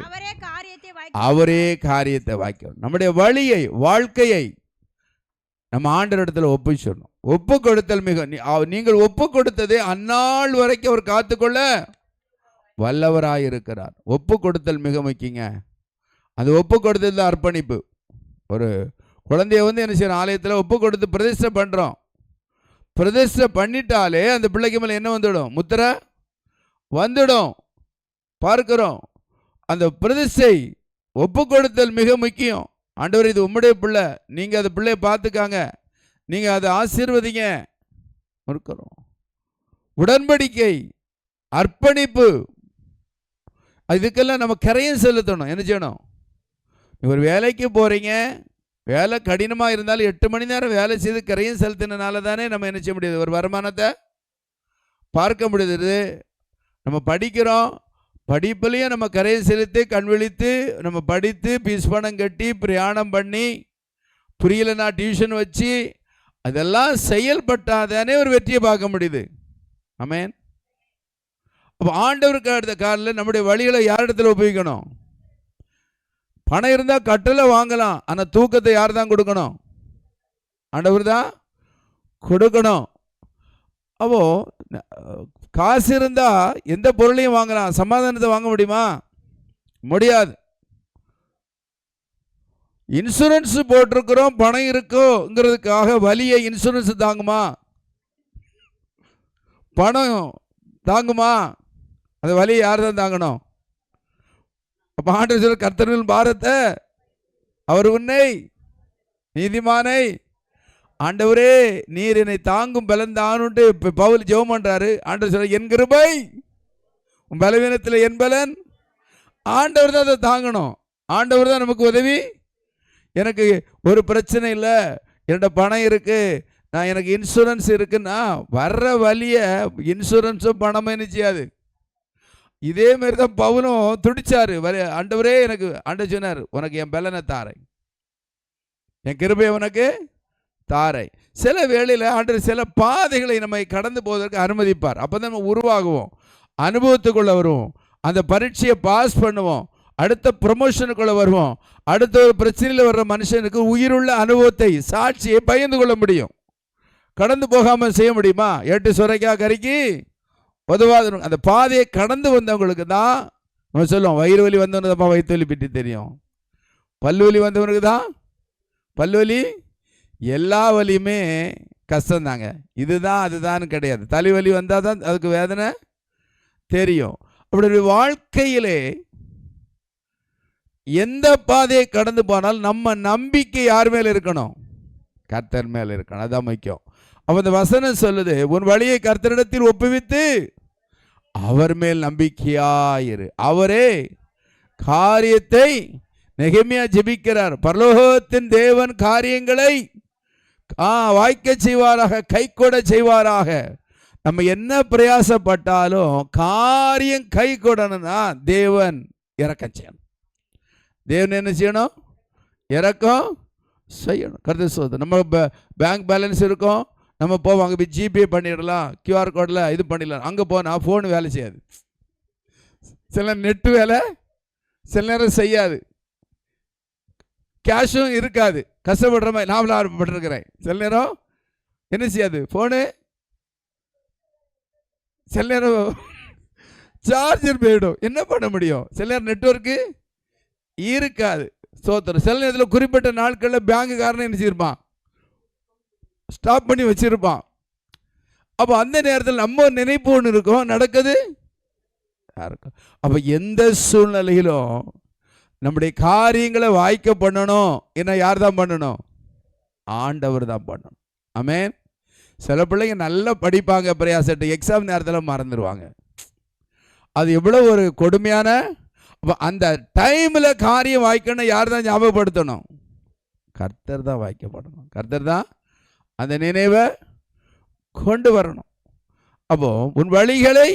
அவரே காரியத்தை வாய்க்கணும். நம்முடைய வழியை, வாழ்க்கையை நம்ம ஆண்டவரிடத்தில் ஒப்புச்சொல்லணும். ஒப்பு கொடுத்தல் மிக, நீங்கள் ஒப்பு கொடுத்ததை அந்நாள் வரைக்கும் அவர் காத்துக்கொள்ள வல்லவராயிருக்கிறார். ஒப்பு கொடுத்தல் மிக முக்கியங்க. அது ஒப்பு கொடுத்தது தான் அர்ப்பணிப்பு. ஒரு குழந்தைய என்ன செய்யணும், ஆலயத்தில் ஒப்பு கொடுத்து பிரதிஷ்டை பண்ணுறோம். பிரதிஷ்டை பண்ணிட்டாலே அந்த பிள்ளைக்கு மேலே என்ன வந்துடும், முத்திரை வந்துடும். பார்க்கிறோம். அந்த பிரதிஷ்டை ஒப்பு கொடுத்தல் மிக முக்கியம். ஆண்டவர், இது உம்முடைய பிள்ளை, நீங்கள் அந்த பிள்ளையை பார்த்துக்காங்க, நீங்கள் அதை ஆசீர்வதிங்க. இருக்கிறோம். உடன்படிக்கை, அர்ப்பணிப்பு, இதுக்கெல்லாம் நம்ம கரையும் செலுத்தணும். என்ன செய்யணும், ஒரு வேலைக்கு போகிறீங்க, வேலை கடினமாக இருந்தாலும் 8 மணி நேரம் வேலை செய்து கரையும் செலுத்தினால தானே நம்ம என்ன செய்ய முடியுது, ஒரு வருமானத்தை பார்க்க முடியுது. நம்ம படிக்கிறோம், படிப்புலையும் நம்ம கரையை செலுத்தி கண் விழித்து நம்ம படித்து பீஸ் பணம் கட்டி பிரயாணம் பண்ணி புரியலைன்னா டியூஷன் வச்சு அதெல்லாம் செயல்பட்டாதானே ஒரு வெற்றியை பார்க்க முடியுது. ஆமென். அப்போ ஆண்டவருக்கு அடுத்த காலில் நம்முடைய வழிகளை யாரிடத்தில் ஒப்புவிக்கணும்? பணம் இருந்தால் கட்டளை வாங்கலாம், ஆனால் தூக்கத்தை யார் தான் கொடுக்கணும்? ஆண்டவர் தான் கொடுக்கணும். அப்போ காசு இருந்தால் எந்த பொருளையும் வாங்கலாம், சமாதானத்தை வாங்க முடியுமா? முடியாது. இன்சூரன்ஸ் போட்டிருக்கிறோம், பணம் இருக்குங்கிறதுக்காக வலியை இன்சூரன்ஸ் தாங்குமா? பணம் தாங்குமா? அந்த வலியை யார் தான் தாங்கணும்? அப்போ ஆண்டவர் சொல்ற, கர்த்தரின் பாரத்தை அவர் உன்னை நீதிமானை, ஆண்டவரே நீர் என்னை தாங்கும் பலன் தானுட்டு பவுல் ஜெபம் பண்றாரு. ஆண்டவர் சொல்ற, என் கிருபை உன் பலவீனத்தில் என் பலன். ஆண்டவர் தான் அதை தாங்கணும். ஆண்டவர் தான் நமக்கு உதவி. எனக்கு ஒரு பிரச்சனை இல்லை, என்னோட பணம் இருக்கு, நான் எனக்கு இன்சூரன்ஸ் இருக்குன்னா வர்ற வழியை இன்சூரன்ஸும் பணமும் என்ன செய்யாது. இதே மாதிரி தான் பவுலும் துடிச்சாரு. ஆண்டவரே எனக்கு, ஆண்டவர் சொன்னார், உனக்கு என் பலனை தாரை, என் கிருபை உனக்கு தாரை. சில வேளையில் ஆண்டவர் சில பாதைகளை நம்மை கடந்து போவதற்கு அனுமதிப்பார். அப்போ தான் நம்ம உருவாகுவோம், அனுபவத்துக்குள்ளே வருவோம், அந்த பரீட்சையை பாஸ் பண்ணுவோம், அடுத்த ப்ரமோஷனுக்குள்ளே வருவோம். அடுத்த ஒரு பிரச்சனையில் வர்ற மனுஷனுக்கு உயிருள்ள அனுபவத்தை, சாட்சியை பகிர்ந்து கொள்ள முடியும். கடந்து போகாமல் செய்ய முடியுமா? 8 சுரைக்கா கறிக்கு உதவாது. அந்த பாதையை கடந்து வந்தவங்களுக்கு தான் நம்ம சொல்லுவோம், வயிறு வலி வந்தவனுக்கு தான் வயிற்று வலி பற்றி தெரியும், பல்லு வலி வந்தவனுக்கு தான் பல்லு வலி. எல்லா வலியுமே கஷ்டம்தாங்க, இதுதான் அதுதான் கிடையாது. தலைவலி வந்தால் தான் அதுக்கு வேதனை தெரியும். அப்படி வாழ்க்கையிலே எந்த பாதையை கடந்து போனாலும் நம்ம நம்பிக்கை யார் மேலே இருக்கணும்? கர்த்தர் மேலே இருக்கணும். அதான் முக்கியம். அப்போ இந்த வசனம் சொல்லுது, உன் வழியை கர்த்தரிடத்தில் ஒப்புவித்து அவர் மேல் நம்பிக்கையாயிரு. அவரே காரியத்தை, நெகேமியா ஜெபிக்கிறார், பரலோகத்தின் தேவன் காரியங்களை வாய்க்க செய்வாராக, கைகூட செய்வாராக. நம்ம என்ன பிரயாசப்பட்டாலும் காரியம் கை கூடணும்னா தேவன் இறக்கம் செய்யணும். தேவன் என்ன செய்யணும்? இறக்கம் செய்யணும். கருத்து சொல்லுது. நம்ம பேங்க் பேலன்ஸ் இருக்கும், நம்ம போவோம், அங்கே போய் ஜிபே பண்ணிடலாம், கியூஆர் கோடில் இது பண்ணிடலாம். அங்கே போனால் ஃபோனு வேலை செய்யாது, சில நேரம் நெட்டு வேலை சில நேரம் செய்யாது, கேஷும் இருக்காது. கஷ்டப்படுற மாதிரி நாமளும் ஆரம்பப்பட்டிருக்கிறேன். சில நேரம் என்ன செய்யாது, ஃபோனு சில நேரம் சார்ஜர் போயிடும், என்ன பண்ண முடியும்? சில நேரம் நெட்வொர்க்கு இருக்காது. சோத்திரம். சில நேரத்தில் குறிப்பிட்ட நாட்களில் பேங்குக்காரன் என்ன செய்யிருப்பான், ஸ்டாப் பண்ணி வச்சிருப்பான். அப்போ அந்த நேரத்தில் நம்ம நினைப்பு ஒன்று இருக்கும், நடக்குது இருக்கும். அப்போ எந்த சூழ்நிலையிலும் நம்முடைய காரியங்களை வாய்க்க பண்ணணும், என்ன யார் தான் பண்ணணும்? ஆண்டவர் தான் பண்ணணும். ஆமென். சில பிள்ளைங்க நல்லா படிப்பாங்க, பிரயாசட்டு எக்ஸாம் நேரத்தில் மறந்துடுவாங்க. அது எவ்வளோ ஒரு கொடுமையான. அந்த டைமில் காரியம் வாய்க்கணும், யார் தான் ஞாபகப்படுத்தணும்? கர்த்தர் தான் வாய்க்கப்படணும். கர்த்தர் தான் அந்த நினைவை கொண்டு வரணும். அப்போ உன் வழிகளை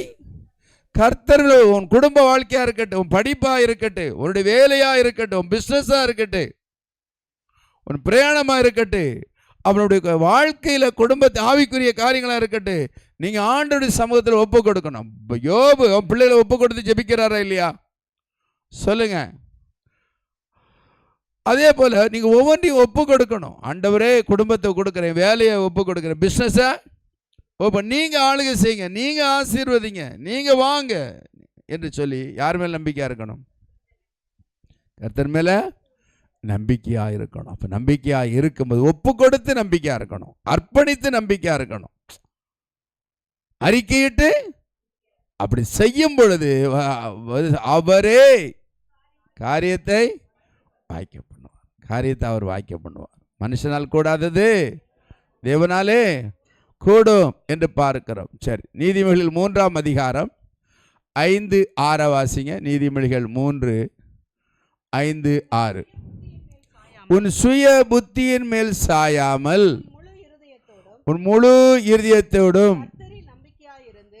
கர்த்தர், உன் குடும்ப வாழ்க்கையாக இருக்கட்டும், உன் படிப்பாக இருக்கட்டும், உன்னுடைய வேலையாக இருக்கட்டும், உன் பிஸ்னஸாக இருக்கட்டும், உன் பிரயாணமாக இருக்கட்டும், அவனுடைய வாழ்க்கையில் குடும்பத்தை ஆவிக்குரிய காரியங்களாக இருக்கட்டும், நீங்கள் ஆண்டவருடைய சமூகத்தில் ஒப்பு கொடுக்கணும். யோபு பிள்ளைகளை ஒப்பு கொடுத்து ஜெபிக்கிறாரா இல்லையா? சொல்லுங்க. அதே போல் நீங்கள் ஒவ்வொன்றையும் ஒப்பு கொடுக்கணும். ஆண்டவரே குடும்பத்தை கொடுக்குறேன், வேலையை ஒப்பு கொடுக்குறேன், பிஸ்னஸை நீங்கள் ஆளுகை செய்யுங்க, நீங்கள் ஆசீர்வதிங்க, நீங்கள் வாங்க என்று சொல்லி யார் மேல் நம்பிக்கையாக இருக்கணும்? கர்த்தர் மேலே நம்பிக்கையாக இருக்கணும். அப்போ நம்பிக்கையாக இருக்கும்போது ஒப்பு கொடுத்து நம்பிக்கையாக இருக்கணும், அர்ப்பணித்து நம்பிக்கையாக இருக்கணும், அறிக்கையிட்டு அப்படி செய்யும் பொழுது அவரே காரியத்தை வாய்க்க பண்ணுவார். காரியத்தை அவர் வாய்க்க பண்ணுவார். மனுஷனால் கூடாதது தேவனாலே கூடும் என்று பார்க்கிறோம். சரி, நீதிமொழிகள் 3ஆம் அதிகாரம் 5-6 வாசிங்க. நீதிமொழிகள் 3:5-6. உன் சுய புத்தியின் மேல் சாயாமல் உன் முழு இருதயத்தோடும்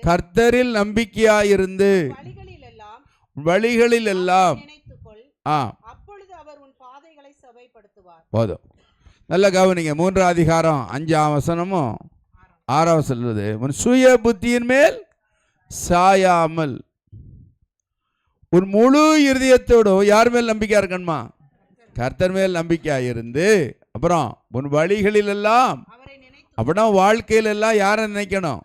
கர்த்தரில் நம்பிக்கையாயிருந்து வழிகளில் எல்லாம் போதும். நல்ல கவனிங்க. 3ஆம் அதிகாரம் 5ஆம் வசனமும் 6ஆம் வசனம் சொல்றது, உன் சுய புத்தியின் மேல் சாயாமல் உன் முழு இருதயத்தோடும் யார் மேல் நம்பிக்கையா இருக்கணுமா? கர்த்தர் மேல் நம்பிக்கையாயிருந்து, அப்புறம் உன் வழிகளில் எல்லாம், அப்படின்னா வாழ்க்கையில் எல்லாம் யாரை நினைக்கணும்?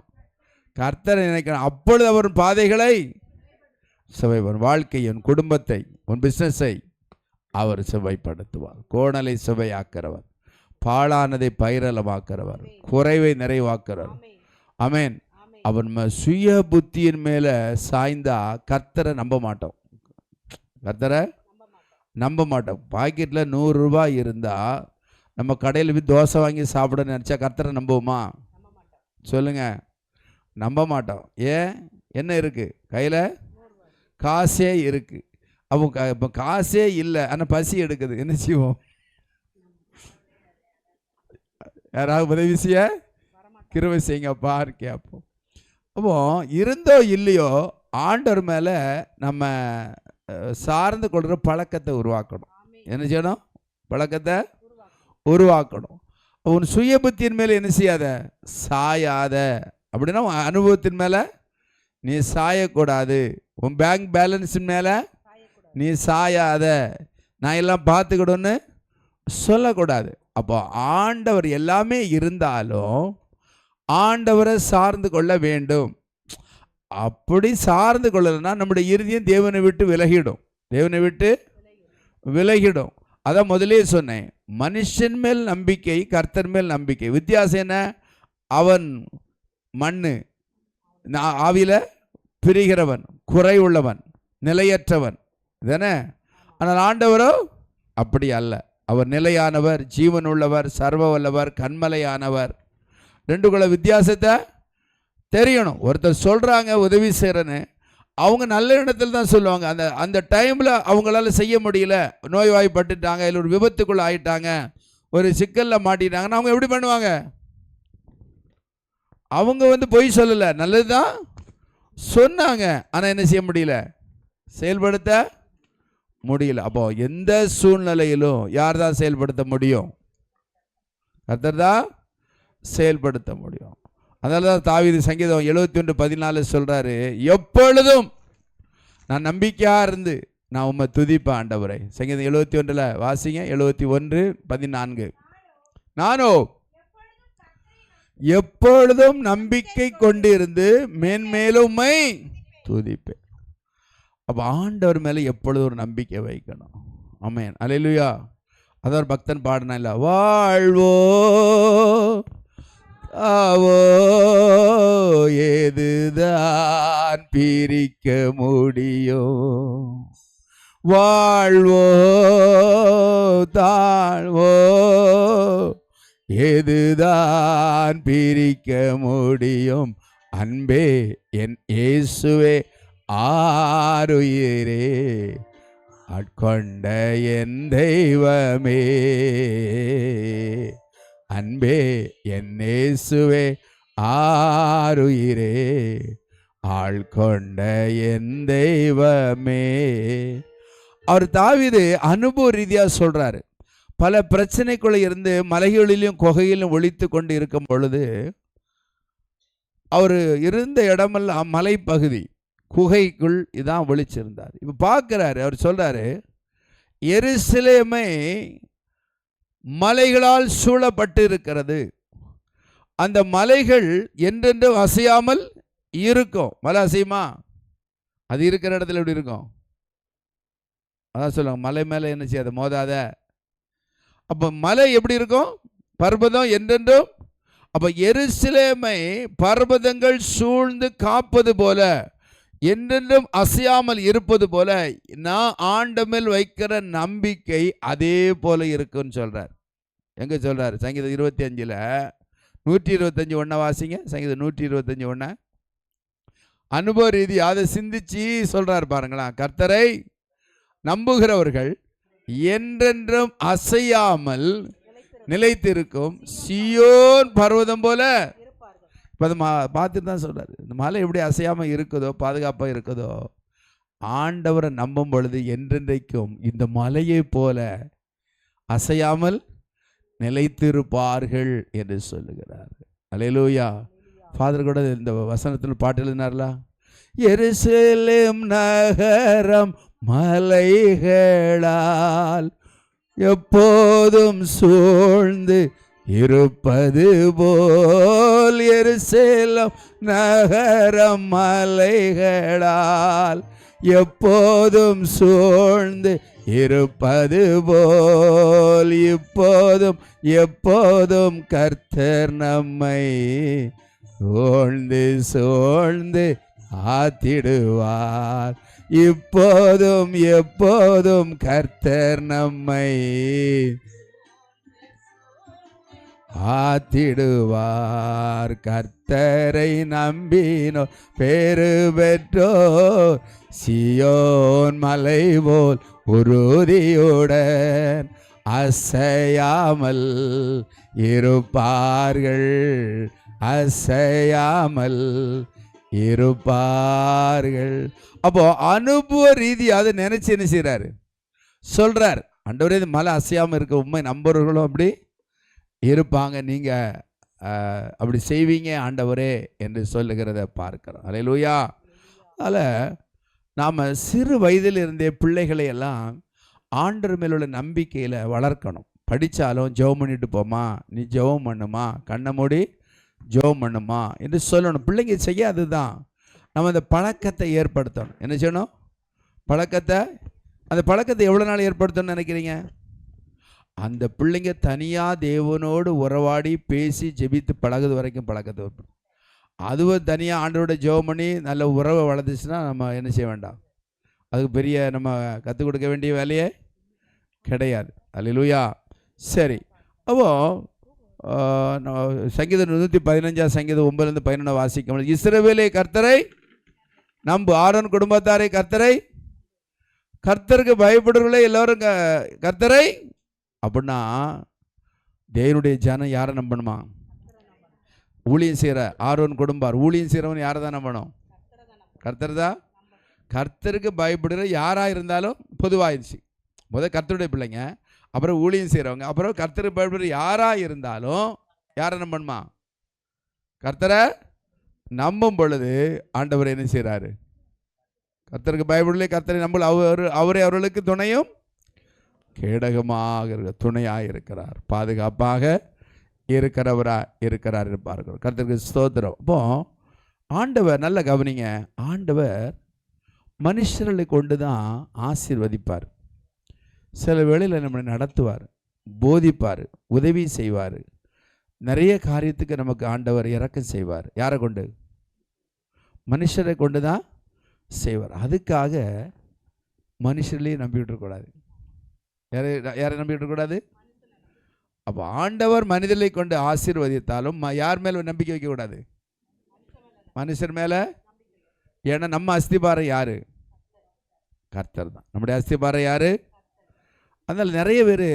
கர்த்தரை நினைக்கணும். அப்பொழுது அவர் பாதைகளை செவ்வாய், வாழ்க்கையை, உன் குடும்பத்தை, உன் பிஸ்னஸை அவர் செவ்வாய்ப்படுத்துவார். கோணலை செவ்வாயாக்கிறவர், பாழானதை பயிரலமாக்கிறவர், குறைவை நிறைவாக்கிறவர். ஆமென். அவன் சுய புத்தியின் மேலே சாய்ந்தா கர்த்தரை நம்ப மாட்டோம். கர்த்தரை நம்ப மாட்டோம். பாக்கெட்டில் 100 ரூபாய் இருந்தால் நம்ம கடையில் போய் தோசை வாங்கி சாப்பிட நினச்சா கர்த்தரை நம்புவோமா? சொல்லுங்க, நம்ப மாட்டோம். ஏன்? என்ன இருக்குது கையில்? காசே இருக்குது. அப்போ இப்போ காசே இல்லை, ஆனால் பசி எடுக்குது, என்ன செய்வோம்? யாராவது உதவி செய்ய கிருபை செய்யுங்கப்பா கேட்போம். அப்போ இருந்தோ இல்லையோ ஆண்டவர் மேலே நம்ம சார்ந்து கொள்கிற பழக்கத்தை உருவாக்கணும். என்ன செய்யணும்? பழக்கத்தை உருவாக்கணும். உன் சுய புத்தியின் மேலே என்ன செய்யாத? சாயாத. அப்படின்னா அனுபவத்தின் மேலே நீ சாயக்கூடாது. உன் பேங்க் பேலன்ஸின் மேலே நீ சாயாத. நான் எல்லாம் பார்த்துக்கிடுன்னு சொல்லக்கூடாது. அப்போ ஆண்டவர் எல்லாமே இருந்தாலும் ஆண்டவரை சார்ந்து கொள்ள வேண்டும். அப்படி சார்ந்து கொள்ளலைன்னா நம்முடைய இருதயம் தேவனை விட்டு விலகிடும். தேவனை விட்டு விலகிடும். அதான் முதலே சொன்னேன், மனுஷன் மேல் நம்பிக்கை, கர்த்தர் மேல் நம்பிக்கை. வித்தியாசம் என்ன? அவன் மண்ணு, ஆவியில் பிரிகிறவன், குறைவுள்ளவன், நிலையற்றவன் தானே. ஆனால் ஆண்டவரோ அப்படி அல்ல. அவர் நிலையானவர், ஜீவன் உள்ளவர், சர்வ வல்லவர், கண்மலையானவர். ரெண்டுக்குள்ள வித்தியாசத்தை தெரியணும். ஒருத்தர் சொல்கிறாங்க உதவி செய்கிறேன்னு, அவங்க நல்ல இடத்துல தான் சொல்லுவாங்க. அந்த டைமில் அவங்களால செய்ய முடியல, நோய்வாய்ப்பட்டுட்டாங்க, இல்லை ஒரு விபத்துக்குள்ளே ஆகிட்டாங்க, ஒரு சிக்கலில் மாட்டிட்டாங்கன்னா அவங்க எப்படி பண்ணுவாங்க? அவங்க பொய் சொல்லலை, நல்லது தான் சொன்னாங்க, ஆனால் என்ன செய்ய முடியல? செயல்படுத்த முடியல. அப்போ எந்த சூழ்நிலையிலும் யார் தான் செயல்படுத்த முடியும்? கர்த்தர் தான் செயல்படுத்த முடியும். அதனால தான் தாவீது சங்கீதம் 71:14 சொல்றாரு, எப்பொழுதும் நான் நம்பிக்கையாக இருந்து நான் உம்மை துதிப்பேன் ஆண்டவரை. சங்கீதம் 71 வாசிங்க. 71:14. நானோ எப்பொழுதும் நம்பிக்கை கொண்டிருந்து மேன்மேலும் உம்மை துதிப்பேன். அப்போ ஆண்டவர் மேலே எப்பொழுதும் ஒரு நம்பிக்கை வைக்கணும். ஆமென், அல்லேலூயா. அதான் ஒரு பக்தன் பாடினா இல்லை, வாழ்வோ ஆவோ ஏதுதான் பிரிக்க முடியும், வாழ்வோ தாழ்வோ ஏதுதான் பிரிக்க முடியும், அன்பே என் இயேசுவே ஆருயிரே ஆட்கொண்ட என் தெய்வமே, அன்பே என் இயேசுவே ஆருயிரே ஆள்கொண்ட என் தெய்வமே. அவர் தாவீது அனுபவ ரீதியாக சொல்றாரு. பல பிரச்சனைக்குள்ள இருந்து மலைகளிலும் குகையிலும் ஒளித்து கொண்டு இருக்கும் பொழுது, அவர் இருந்த இடமெல்லாம் மலைப்பகுதி, குகைக்குள் இதான் ஒளிச்சிருந்தார். இப்போ பார்க்குறாரு, அவர் சொல்கிறாரு, எருசலேமை மலைகளால் சூழப்பட்டு இருக்கிறது. அந்த மலைகள் என்றென்றும் அசையாமல் இருக்கும். மலை அசையுமா? அது இருக்கிற இடத்துல எப்படி இருக்கும்? அதான் சொல்லுவாங்க, மலை மேலே என்ன செய்யாத, மோதாத. அப்போ மலை எப்படி இருக்கும்? பர்வதம் என்றென்றும். அப்போ எருசலேமை பர்வதங்கள் சூழ்ந்து காப்பது போல, என்றென்றும் அசையாமல் இருப்பது போல, நான் ஆண்டவரில் வைக்கிற நம்பிக்கை அதே போல இருக்குன்னு சொல்றார். எங்க சொல்றாரு? சங்கீதம் 25ல் 125 வாசிங்க. சங்கீதம் 125 அனுபவ ரீதி அதை சிந்திச்சு சொல்றாரு பாருங்களா. கர்த்தரை நம்புகிறவர்கள் என்றென்றும் அசையாமல் நிலைத்திருக்கும் சீயோன் பர்வதம் போல. இப்போ அதை பார்த்துட்டு தான் சொல்றாரு, இந்த மலை எப்படி அசையாமல் இருக்குதோ, பாதுகாப்பாக இருக்குதோ, ஆண்டவரை நம்பும் பொழுது என்றென்றைக்கும் இந்த மலையை போல அசையாமல் நிலைத்திருப்பார்கள் என்று சொல்லுகிறார். அல்லேலூயா. ஃபாதர் கூட இந்த வசனத்தில் பாட்டு எழுதினார்ல, எருசலேம் நகரம் மலைகளால் எப்போதும் சூழ்ந்து இருப்பது போல், எருசலேம் நகரம் மலைகளால் எப்போதும் சூழ்ந்து இருப்பது போல், இப்போதும் எப்போதும் கர்த்தர் நம்மை சூழ்ந்து சூழ்ந்து ஆத்திடுவார். இப்போதும் எப்போதும் கர்த்தர் நம்மை ஆத்திடுவார். கர்த்தரை நம்பினோ பேறு பெற்றோ சீயோன் மலை போல் உறுதியுடன் அசையாமல் இருப்பார்கள், அசையாமல் இருப்பார்கள். அப்போ அனுபவ ரீதி அதை நினைச்சு என்ன செய்றாரு? சொல்றார், ஆண்டவரே இந்த மலை அசையாமல் இருக்க உண்மை நம்புறவர்களும் அப்படி இருப்பாங்க, நீங்க அப்படி செய்வீங்க ஆண்டவரே என்று சொல்லுகிறத பார்க்கிறோம். அல்லேலூயா. அதில் நாம் சிறு வயதில் இருந்தே பிள்ளைகளை எல்லாம் ஆண்டவர் மேலுள்ள நம்பிக்கையில் வளர்க்கணும். படித்தாலும் ஜெபம் பண்ணிட்டு போமா, நீ ஜெபம் பண்ணுமா, கண்ணை மூடி ஜெபம் பண்ணுமா என்று சொல்லணும். பிள்ளைங்க செய்யாது தான் நம்ம அந்த பழக்கத்தை ஏற்படுத்தணும். என்ன செய்யணும்? பழக்கத்தை. அந்த பழக்கத்தை எவ்வளோ நாள் ஏற்படுத்தணும்னு நினைக்கிறீங்க? அந்த பிள்ளைங்க தனியாக தேவனோடு உறவாடி பேசி ஜெபித்து பழகுது வரைக்கும் பழக்கத்தை வைப்போம். அதுவும் தனியாக ஆண்டவரோட ஜெபம் பண்ணி நல்ல உறவை வளர்ந்துச்சுன்னா நம்ம என்ன செய்ய வேண்டாம், அதுக்கு பெரிய நம்ம கற்றுக் கொடுக்க வேண்டிய வேலையே கிடையாது. அல்லேலூயா. சரி, அப்போ சங்கீதம் 115 சங்கீதம் 9-11 வாசிக்கும். இஸ்ரவேலே கர்த்தரை நம்பு, ஆரோன் குடும்பத்தாரை கர்த்தரை, கர்த்தருக்கு பயப்படுறவர்களே எல்லோரும் கர்த்தரை. அப்படின்னா தேவனுடைய ஜனம் யாரை நம்பணுமா? ஊழியம் செய்கிற ஆரோன் குடும்பார், ஊழியம் செய்கிறவன் யாரை தான் நம்பணும்? கர்த்தர் தான். கர்த்தருக்கு பயப்படுகிற யாராக இருந்தாலும் பொதுவாகிடுச்சு. முதல் கர்த்தருடைய பிள்ளைங்க, அப்புறம் ஊழியம் செய்கிறவங்க, அப்புறம் கர்த்தருக்கு பயப்படுகிற யாராக இருந்தாலும் யாரை நம்பணுமா? கர்த்தரை நம்பும் பொழுது ஆண்டவர் என்ன செய்கிறாரு? கர்த்தருக்கு பயப்படலே, கர்த்தரை நம்பல, அவரே அவர்களுக்கு துணையும் கேடகமாக துணையாக இருக்கிறார், பாதுகாப்பாக இருக்கிறார் இருப்பார்கள். கர்த்தருக்கு ஸ்தோத்திரம். அப்போ ஆண்டவர் நல்ல கவனிங்க, ஆண்டவர் மனுஷர்களை கொண்டு தான் ஆசீர்வதிப்பார். சில வேளையில் நம்மளை நடத்துவார், போதிப்பார், உதவி செய்வார். நிறைய காரியத்துக்கு நமக்கு ஆண்டவர் இரக்கம் செய்வார். யாரை கொண்டு? மனுஷரை கொண்டு தான் செய்வார். அதுக்காக மனுஷர்களையும் நம்பிவிட்டு இருக்கக்கூடாது. யாரை நம்பிவிட்டு இருக்கக்கூடாது? அப்போ ஆண்டவர் மனிதர்களை கொண்டு ஆசீர்வதித்தாலும் யார் மேலே நம்பிக்கை வைக்கக்கூடாது? மனுஷர் மேலே. ஏன்னா நம்ம அஸ்திபாரம் யாரு? கர்த்தர் தான் நம்முடைய அஸ்திபாரம். யாரு? அதனால் நிறைய பேர்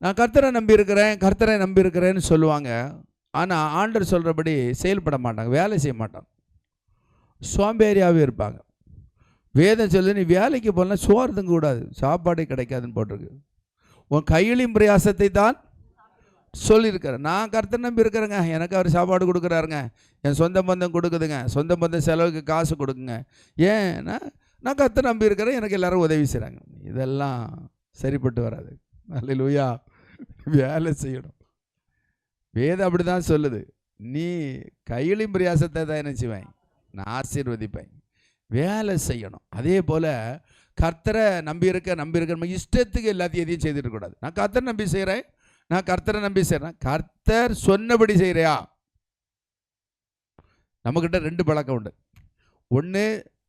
நான் கர்த்தரை நம்பியிருக்கிறேன்னு சொல்லுவாங்க. ஆனால் ஆண்டவர் சொல்கிறபடி செயல்பட மாட்டாங்க, வேலை செய்ய மாட்டாங்க, சோம்பேறியாகவே இருப்பாங்க. வேதம் சொல்லு, நீ வேலைக்கு போகலாம், சோறு தங்க கூடாது, சாப்பாடே கிடைக்காதுன்னு போட்டிருக்கு. உன் கையிலையும் பிரயாசத்தை தான் சொல்லியிருக்கிறேன். நான் கர்த்தரை நம்பி இருக்கிறேங்க, எனக்கு அவர் சாப்பாடு கொடுக்குறாருங்க, என் சொந்த பந்தம் கொடுக்குதுங்க, சொந்த பந்தம் செலவுக்கு காசு கொடுக்குங்க. ஏன்னா நான் கர்த்தரை நம்பி இருக்கிறேன், எனக்கு எல்லோரும் உதவி செய்கிறாங்க. இதெல்லாம் சரிப்பட்டு வராது. அல்லேலூயா. வேலை செய்யணும். வேதம் அப்படி தான் சொல்லுது. நீ கையிலும் பிரயாசத்தை தான் என்ன செய்வேன், நான் ஆசீர்வதிப்பேன். வேலை செய்யணும். அதே போல் கர்த்தரை நம்பியிருக்க நம்ம இஷ்டத்துக்கு எல்லாத்தையும் எதையும் செய்துட்டு கூடாது. நான் கர்த்தரை நம்பி செய்கிறேன், நான் கர்த்தரை நம்பி செய்கிறேன். கர்த்தர் சொன்னபடி செய்கிறியா? நம்மக்கிட்ட 2 பழக்கம் உண்டு. ஒன்று,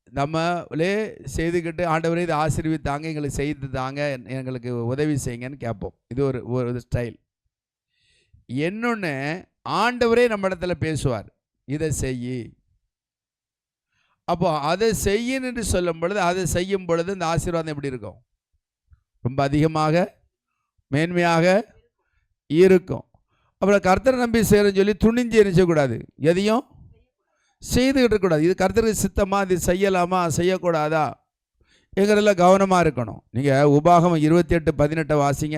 நம்மளே செய்துக்கிட்டு ஆண்டவரே இதை ஆசீர்வித்தாங்க, எங்களுக்கு செய்து தாங்க, எங்களுக்கு உதவி செய்யுங்கன்னு கேட்போம். இது ஒரு ஸ்டைல். இன்னொன்று, ஆண்டவரே நம்ம இடத்துல பேசுவார், இதை செய்யி. அப்போ அதை செய்யணுன்னு சொல்லும் பொழுது, அதை செய்யும் பொழுது இந்த ஆசீர்வாதம் எப்படி இருக்கும்? ரொம்ப அதிகமாக மேன்மையாக இருக்கும். அப்புறம் கர்த்தரை நம்பி செய்கிறேன்னு சொல்லி துணிஞ்சு நினைச்சக்கூடாது, எதையும் செய்துக்கிட்டு இருக்கக்கூடாது. இது கர்த்தருக்கு சித்தமா, இது செய்யலாமா செய்யக்கூடாதா எங்கிறதெல்லாம் கவனமாக இருக்கணும். நீங்கள் உபாகமம் 28:18 வாசிங்க.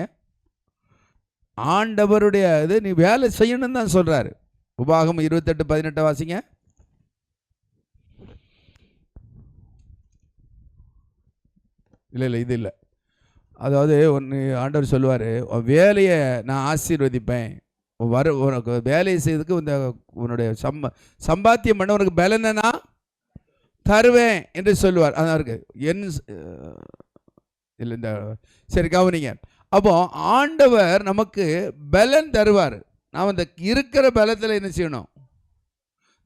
ஆண்டவருடைய இது நீ வேலை செய்யணும்னு தான் சொல்கிறாரு. உபாகமம் 28:18 வாசிங்க. இல்லை இது இல்லை. அதாவது ஒன்று ஆண்டவர் சொல்லுவார், வேலையை நான் ஆசீர்வதிப்பேன், உனக்கு வேலையை செய்யறதுக்கு இந்த உன்னுடைய சம்பாத்தியம் பண்ண உனக்கு பலனை நான் தருவேன் என்று சொல்லுவார். அதான் இருக்கு என் இல்லை இந்த சரி கவனிங்க. அப்போ ஆண்டவர் நமக்கு பலன் தருவார். நாம் அந்த இருக்கிற பலத்தில் என்ன செய்யணும்?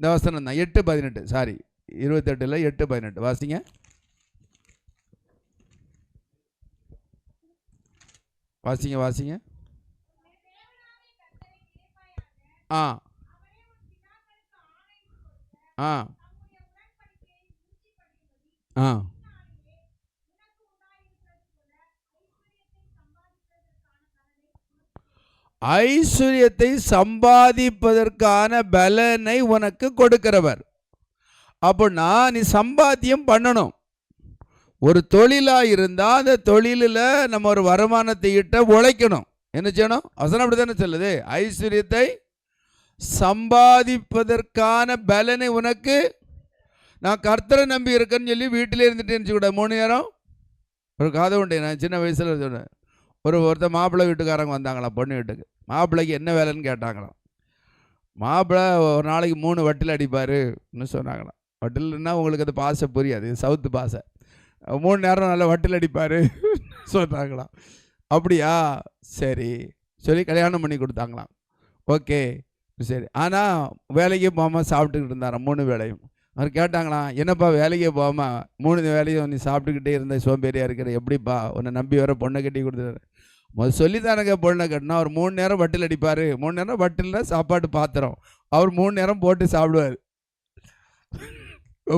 இந்த வசனம் தான் 8:18, சாரி 28 8:18 வாசிங்க. வாசிங்க. ஆ ஆ ஆ ஐஸ்வர்யத்தை சம்பாதிப்பதற்கான பலனை உனக்கு கொடுக்கிறவர். அப்படின்னா நீ சம்பாத்தியம் பண்ணணும். ஒரு தொழிலாக இருந்தால் அந்த தொழிலில் நம்ம ஒரு வருமானத்தை ஈட்ட உழைக்கணும். என்ன செய்யணும்? வசனம் அப்படி தானே சொல்லுது, ஐஸ்வர்யத்தை சம்பாதிப்பதற்கான பலனை உனக்கு. நான் கர்த்தரை நம்பி இருக்கேன்னு சொல்லி வீட்டிலே இருந்துட்டு நினச்சிக்கூடாது. 3 நேரம் ஒரு கதை உண்டு. நான் சின்ன வயசில் சொன்னேன். ஒருத்தர் மாப்பிள்ளை வீட்டுக்காரங்க வந்தாங்களாம் பொண்ணு வீட்டுக்கு. மாப்பிள்ளைக்கு என்ன வேலைன்னு கேட்டாங்களாம். மாப்பிள்ளை ஒரு நாளைக்கு 3 வட்டில் அடிப்பாருன்னு சொன்னாங்களாம். வட்டில்னா உங்களுக்கு அது பாசை புரியாது, சவுத்து பாசை. 3 நேரம் நல்லா வட்டில் அடிப்பார் சொன்னாங்களாம். அப்படியா, சரி சொல்லி கல்யாணம் பண்ணி கொடுத்தாங்களாம். ஓகே சரி. ஆனால் வேலைக்கே போகாமல் சாப்பிட்டுக்கிட்டு இருந்தாராம் 3 வேளையும். அவர் கேட்டாங்களாம், என்னப்பா வேலைக்கே போகாமல் 3 வேலையும் நீ சாப்பிட்டுக்கிட்டே இருந்த சோம்பேறியாக இருக்கிற, எப்படிப்பா உன்னை நம்பி வர பொண்ணை கட்டி கொடுத்துரு. முதல் சொல்லித்தானங்க பொண்ணை கட்டினா. அவர் 3 நேரம் வட்டில் அடிப்பார். 3 நேரம் வட்டில்னா சாப்பாட்டு பாத்திரம், அவர் 3 நேரம் போட்டு சாப்பிடுவார்.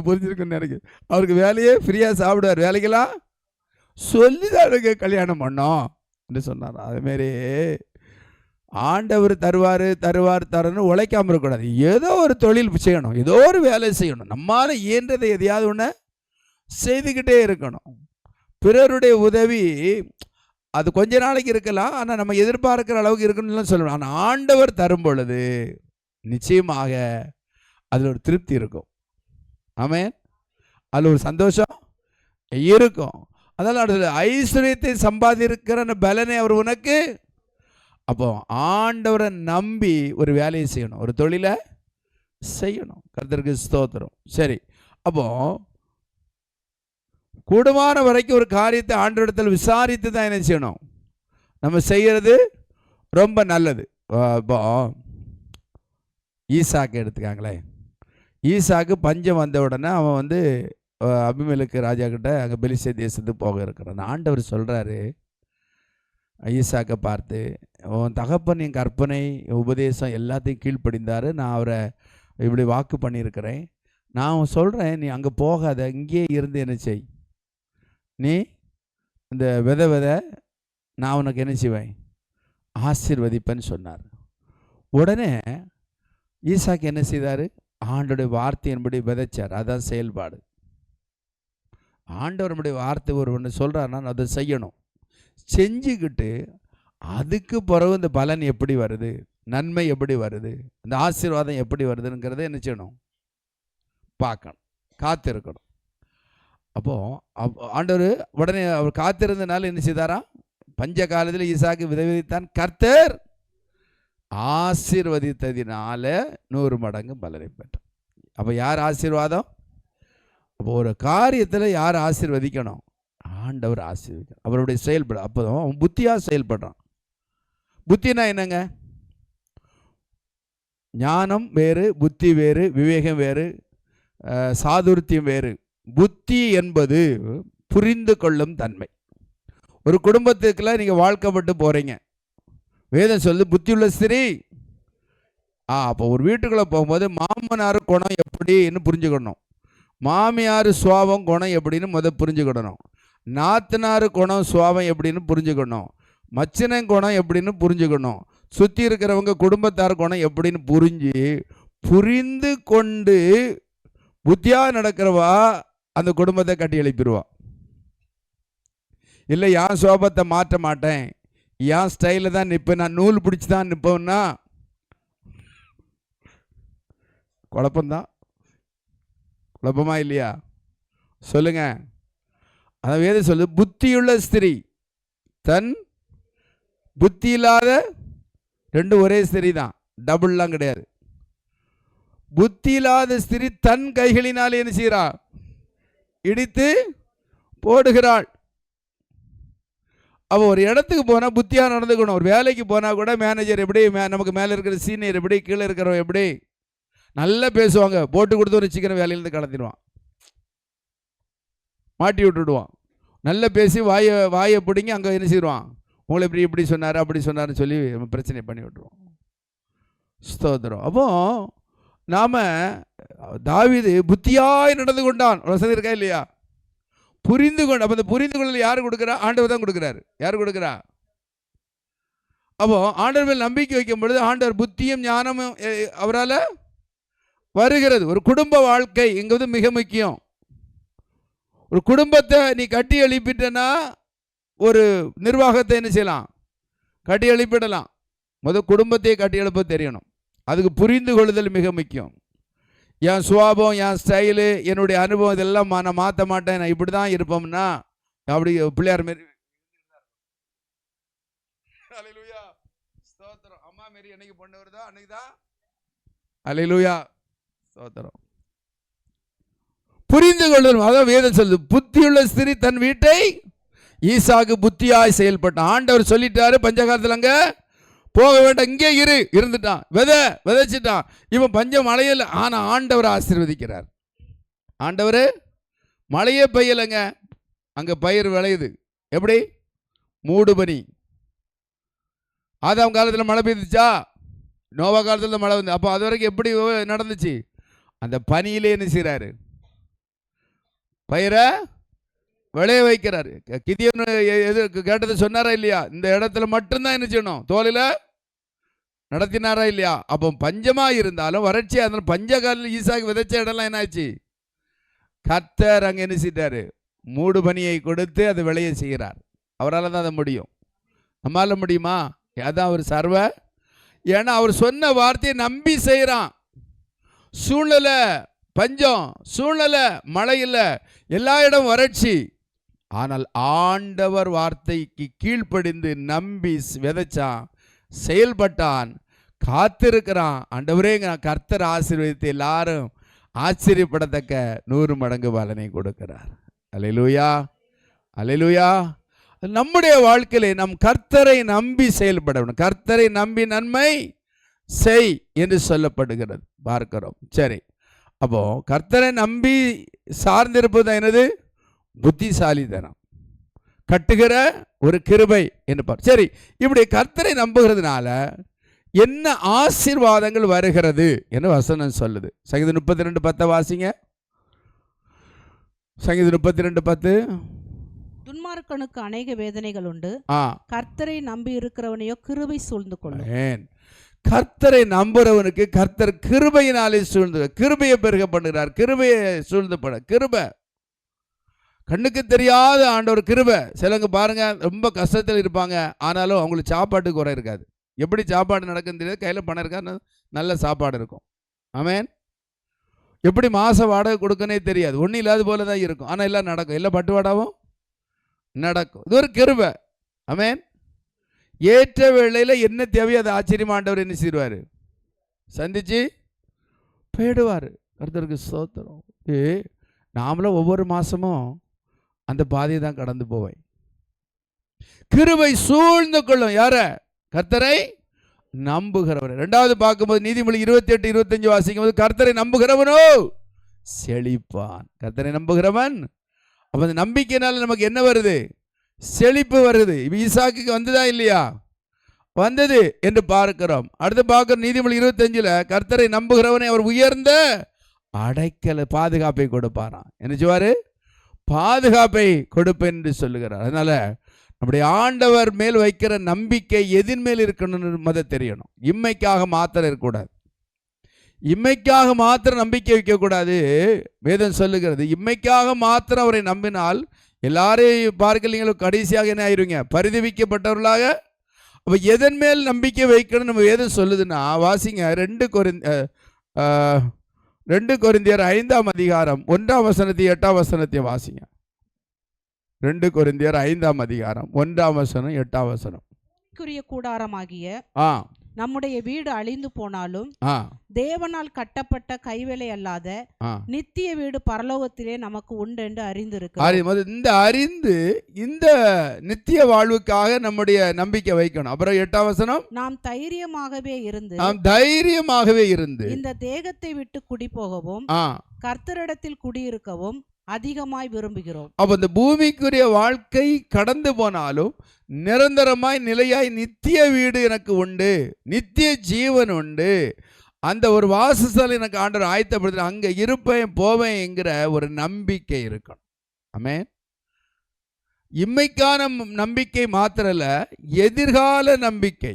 புரிஞ்சிருக்குன்னு நினைக்கிறேன். அவருக்கு வேலையே ஃப்ரீயாக சாப்பிடுவார். வேலைக்கெல்லாம் சொல்லி தானுங்க கல்யாணம் பண்ணோம் என்று சொன்னார். அதுமாரி ஆண்டவர் தருன்னு உழைக்காமல் இருக்கக்கூடாது. ஏதோ ஒரு தொழில் செய்யணும், ஏதோ ஒரு வேலை செய்யணும். நம்மால் இயன்றதை எதையாவது ஒன்று செய்துக்கிட்டே இருக்கணும். பிறருடைய உதவி அது கொஞ்ச நாளைக்கு இருக்கலாம், ஆனால் நம்ம எதிர்பார்க்குற அளவுக்கு இருக்கணும்னு சொல்லணும். ஆனால் ஆண்டவர் தரும் பொழுது நிச்சயமாக அதில் ஒரு திருப்தி இருக்கும். ஆமென். அதில் ஒரு சந்தோஷம் இருக்கும். அதனால் அடுத்தது ஐஸ்வர்யத்தை சம்பாதிக்கிற பலனை அவர் உனக்கு. அப்போ ஆண்டவரை நம்பி ஒரு வேலையை செய்யணும், ஒரு தொழிலை செய்யணும். கர்த்தருக்கு ஸ்தோத்திரம். சரி, அப்போ கூடுமான வரைக்கும் ஒரு காரியத்தை ஆண்டவரிடத்தில் விசாரித்து தான் என்ன செய்யணும், நம்ம செய்கிறது ரொம்ப நல்லது. இப்போ ஈசாக்கு எடுத்துக்காங்களேன். ஈசாக்கு பஞ்சம் வந்த உடனே அவன் அபிமெலேக்கு ராஜா கிட்ட அங்கே பெலிஸ்தே தேசத்துக்கு போக இருக்கிறான். ஆண்டவர் சொல்கிறாரு ஈசாக்கை பார்த்து, உன் தகப்பன் என் கற்பனை உபதேசம் எல்லாத்தையும் கீழ்ப்படிந்தார், நான் அவரை இப்படி வாக்கு பண்ணியிருக்கிறேன், நான் சொல்கிறேன் நீ அங்கே போகாத, இங்கேயே இருந்து என்ன செய், நீ இந்த விதை நான் உனக்கு என்ன செய்வேன், ஆசீர்வதிப்பேன்னு சொன்னார். உடனே ஈசாக்கு என்ன செய்தார், ஆண்டோடைய வார்த்தையின்படி விதைச்சார். அதான் செயல்பாடு. ஆண்டவருடைய வார்த்தை ஒன்று சொல்கிறாருன்னா அதை செய்யணும். செஞ்சுக்கிட்டு அதுக்கு பிறகு இந்த பலன் எப்படி வருது, நன்மை எப்படி வருது, இந்த ஆசீர்வாதம் எப்படி வருதுங்கிறத என்ன செய்யணும், பார்க்கணும், காத்திருக்கணும். அப்போது ஆண்டவர் உடனே அவர் காத்திருந்தனால என்ன செய்தாரா? பஞ்ச காலத்தில் ஈசாக்கு விதைவித்தான், கர்த்தர் ஆசீர்வதித்ததினால 100 மடங்கு பலனை பெற்றார். அப்போ யார் ஆசீர்வாதம்? அப்போ ஒரு காரியத்தில் யார் ஆசீர்வதிக்கணும்? ஆண்டவர் ஆசீர்வதிக்கணும். அவருடைய செயல்பட அப்போ அவன் புத்தியாக செயல்படுறான். புத்தினா என்னங்க? ஞானம் வேறு, புத்தி வேறு, விவேகம் வேறு, சாதுர்த்தியம் வேறு. புத்தி என்பது புரிந்து கொள்ளும் தன்மை. ஒரு குடும்பத்துக்குள்ள நீங்கள் வாழ்க்கப்பட்டு போகிறீங்க. வேதம் சொல்லு புத்தியுள்ள ஸ்திரீ. அப்போ ஒரு வீட்டுக்குள்ளே போகும்போது மாமனார் குணம் எப்படின்னு புரிஞ்சுக்கணும், மாமியார் சுவாபம் குணம் எப்படின்னு புரிஞ்சுக்கிடணும், நாத்தனார் குணம் சுவாபம் எப்படின்னு புரிஞ்சுக்கணும், மச்சினன் குணம் எப்படின்னு புரிஞ்சுக்கணும், சுற்றி இருக்கிறவங்க குடும்பத்தார் குணம் எப்படின்னு புரிந்து கொண்டு புத்தியாக நடக்கிறவா அந்த குடும்பத்தை கட்டி எழுப்பிடுவா. இல்லை என் சோபத்தை மாற்ற மாட்டேன், என் ஸ்டைலில் தான் நிற்பேன், நான் நூல் பிடிச்சி தான் நிற்பேன்னா குழப்பம்தான். குழப்பமா இல்லையா? சொல்லுங்க. அதான் வேதம் சொல்லு, புத்தியுள்ள ஸ்திரீ தன் புத்தி இல்லாத, ரெண்டு ஒரே ஸ்திரீ தான், டபுள்லாம் கிடையாது. புத்தி இல்லாத ஸ்திரீ தன் கைகளினால் என்ன செய்கிறா? இடித்து போடுகிறாள். அவள் ஒரு இடத்துக்கு போனால் புத்தியாக நடந்துக்கணும். ஒரு வேலைக்கு போனால் கூட மேனேஜர் எப்படி, நமக்கு மேலே இருக்கிற சீனியர் எப்படி, கீழே இருக்கிறவன் எப்படி நல்லா பேசுவாங்க, போட்டு கொடுத்து ஒரு சீக்கிரம் வேலையிலேருந்து கடத்திடுவான், மாட்டி விட்டுடுவான். நல்லா பேசி வாயை பிடிங்கி அங்கே என்ன செய்வான், உங்களை இப்படி சொன்னார் அப்படி சொன்னார்னு சொல்லி பிரச்சனை பண்ணி விட்டுருவோம். ஸ்தோத்திரம். அப்போ நாம் தாவீது புத்தியாய் நடந்து கொண்டான். வசதி இருக்கா இல்லையா? புரிந்து கொண்டு. அப்போ அந்த புரிந்து கொள்ளல் யார் கொடுக்குறா? ஆண்டவர் தான் கொடுக்குறாரு. யார் கொடுக்குறா? அப்போ ஆண்டவர் மேல் நம்பிக்கை வைக்கும் பொழுது ஆண்டவர் புத்தியும் ஞானமும் அவரால் வருகிறது. ஒரு குடும்ப வாழ்க்கை இங்கிறது மிக முக்கியம். ஒரு குடும்பத்தை நீ கட்டி எழுப்பிட்டனா ஒரு நிர்வாகத்தை என்ன செய்யலாம்? கட்டி எழுப்பிடலாம். குடும்பத்தையே கட்டி எழுப்ப தெரியணும். அதுக்கு புரிந்து கொள்ளுதல் மிக முக்கியம். என் சுவாபம், என் ஸ்டைலு, என்னுடைய அனுபவம் இதெல்லாம் நான் மாற்ற மாட்டேன், நான் இப்படி தான் இருப்போம்னா அப்படி பிள்ளையார் மாரி, அல்லேலூயா ஸ்தோத்திரம். அம்மா மாரி என்னைக்கு பொண்ணு வருதோ அன்னைக்கு தான் அல்லேலூயா ஸ்தோத்திரம். புரிந்து கொள்ளணும். அதான் வேதம் சொல்லுது, புத்தியுள்ள ஸ்திரீ தன் வீட்டை. ஈசாக்கு புத்தியாய் செயல்பட்டான். ஆண்டவர் சொல்லிட்டாரு பஞ்சகாலத்தில் அங்கே போக வேண்டாம், இங்கே இருந்துட்டான், விதைச்சிட்டான். இவன் பஞ்சம் மழையில், ஆனால் ஆண்டவர் ஆசீர்வதிக்கிறார். ஆண்டவர் மழையே பெய்யலைங்க, அங்கே பயிர் விளையுது. எப்படி? மூடு பனி. ஆதாம் காலத்தில் மழை பெய்துச்சா? நோவா காலத்தில் மழை வந்து. அப்போ அது வரைக்கும் எப்படி நடந்துச்சு? அந்த பனியிலே என்ன செய்கிறாரு? பயிரை விளைய வைக்கிறாரு. கிதியோன் எது கேட்டது சொன்னாரா இல்லையா? இந்த இடத்துல மட்டும்தான் என்ன செய்யணும்? தோலில் நடத்தினாரா இல்லையா? அப்போ பஞ்சமாக இருந்தாலும் வறட்சியாக இருந்தாலும் பஞ்சகாலில் ஈசாக்கு விதைச்ச இடம்லாம் என்ன ஆச்சு? கர்த்தர் அங்கே என்ன செய்தார்? மூடு பனியை கொடுத்து அதை விளைய செய்கிறார். அவரால் தான் அதை முடியும். நம்மளால முடியுமா? அதான் அவர் சர்வ. ஏன்னா அவர் சொன்ன வார்த்தையை நம்பி செய்கிறான். சூழ்நிலை பஞ்சம், சூழ்நிலை மழை இல்லை, எல்லா இடம் வறட்சி. ஆனால் ஆண்டவர் வார்த்தைக்கு கீழ்ப்படிந்து நம்பி விதைச்சான், செயல்பட்டான், காத்திருக்கிறான். ஆண்டவரே கர்த்தர் ஆசீர்வதித்து எல்லாரும் ஆச்சரியப்படத்தக்க 100 மடங்கு பலனை கொடுக்கிறார். அல்லேலூயா, அல்லேலூயா. நம்முடைய வாழ்க்கையிலே நம் கர்த்தரை நம்பி செயல்படணும். கர்த்தரை நம்பி நன்மை செய் என்று சொல்லப்படுகிறது பார்க்கிறோம். சரி, அப்போ கர்த்தரை நம்பி சார்ந்திருப்பது என்னது? புத்திசாலித்தனம், கட்டுகிற ஒரு கிருபை என்று பார். சரி, இப்படி கர்த்தரை நம்புகிறதுனால என்ன ஆசீர்வாதங்கள் வருகிறது என்று வசனம் சொல்லுது. சங்கீதம் 32:10 வாசிங்க. சங்கீதம் 32:10. துன்மார்க்கனுக்கு அநேக வேதனைகள் உண்டு, கர்த்தரை நம்பி இருக்கிறவனையோ கிருபை சூழ்ந்து கொள்ளும். கர்த்தரை நம்புறவனுக்கு கர்த்தர் கிருபையினாலே சூழ்ந்து, கிருபையை பெருக பண்ணுகிறார். கிருபையை சூழ்ந்து பண்ண கிருபை. கண்ணுக்கு தெரியாத ஆண்டவர் கிருபை. சிலங்க பாருங்க ரொம்ப கஷ்டத்தில் இருப்பாங்க, ஆனாலும் அவங்களுக்கு சாப்பாட்டுக்கு குறை இருக்காது. எப்படி சாப்பாடு நடக்குன்னு தெரியாது, கையில் பணம் இருக்கா, நல்ல சாப்பாடு இருக்கும். ஆமென். எப்படி மாச வாடகை கொடுக்கனே தெரியாது, ஒன்றும் இல்லாத போல தான் இருக்கும். ஆனால் எல்லாம் நடக்கும், எல்லாம் பட்டுவாடாவும் நடக்கும். இது ஒரு கிருபை. ஆமென். ஏற்ற வேளையில் என்ன தேவையோ அதை ஆச்சரியமா ஆண்டவர் என்ன செய்வார், சந்திச்சு போயிடுவார். கர்த்தருக்கு ஸ்தோத்திரம். நாமளும் ஒவ்வொரு மாசமும் அந்த பாதையை தான் கடந்து போவேன். கிருபை சூழ்ந்து கொள்ளும் யார? கர்த்தரை நம்புகிறவர். இரண்டாவது பார்க்கும்போது நீதிமொழி 28-25 வாசிக்கும் போது, கர்த்தரை நம்புகிறவனோ செழிப்பான். கர்த்தரை நம்புகிறவன், அப்ப அந்த நம்பிக்கையினால நமக்கு என்ன வருது? செழிப்பு வருது. இப்ப ஈசாக்குக்கு வந்ததா இல்லையா? வந்தது என்று பார்க்கிறோம். அடுத்து பார்க்கிறோம் நீதிமொழி 25ல, கர்த்தரை நம்புகிறவனை அவர் உயர்ந்த அடைக்கல பாதுகாப்பை கொடுப்பாராம். என்ன செய்வாரு? பாதுகாப்பை கொடுப்பேன் என்று சொல்லுகிறார். அதனால நம்முடைய ஆண்டவர் மேல் வைக்கிற நம்பிக்கை எதின் மேல் இருக்கணும்னு முதல் தெரியணும். இம்மைக்காக மாத்திரம் இருக்கக்கூடாது, இம்மைக்காக மாத்திரம் நம்பிக்கை வைக்கக்கூடாது. வேதம் சொல்லுகிறது, இம்மைக்காக மாத்திரம் அவரை நம்பினால் எல்லாரையும் பார்க்கலீங்களும் கடைசியாக என்ன ஆயிருவீங்க? பரிதவிக்கப்பட்டவர்களாக. அப்போ எதன் மேல் நம்பிக்கை வைக்கணும் நம்ம வேதம் சொல்லுதுன்னா, வாசிங்க 2 கொரிந்தியர் 5ஆம் அதிகாரம் 1ஆம் வசனத்தை 8ஆம் வசனத்தை வாசிங்க. 2 கொரிந்தியர் 5ஆம் அதிகாரம் 1ஆம் வசனம் 8ஆம் வசனம். கூடாரமாகிய நம்முடைய வீடு அழிந்து போனாலும் தேவனால் கட்டப்பட்ட கைவேலை அல்லாத நித்திய வீடு பரலோகத்திலே நமக்கு உண்டு என்று அறிந்து இந்த நித்திய வாழ்வுக்காக நம்முடைய நம்பிக்கை வைக்கணும். அப்புறம் 8ஆம் வசனம், நாம் தைரியமாகவே இருந்து இந்த தேகத்தை விட்டு குடி போகவும் கர்த்தரிடத்தில் குடியிருக்கவும் அதிகமாய் விரும்புகிறோம். அப்ப இந்த பூமிக்குரிய வாழ்க்கை கடந்து போனாலும் நிரந்தரமாய் நிலையாய் நித்திய வீடு எனக்கு உண்டு, நித்திய ஜீவன் உண்டு, அந்த ஒரு வாசஸ்தலம் எனக்கு ஆண்டவர் ஆயத்தப்படுத்த, அங்க இருப்பேன் போவேன் என்கிற ஒரு நம்பிக்கை இருக்கணும். ஆமென். இம்மைக்கான நம்பிக்கை மாத்திரல்ல, எதிர்கால நம்பிக்கை.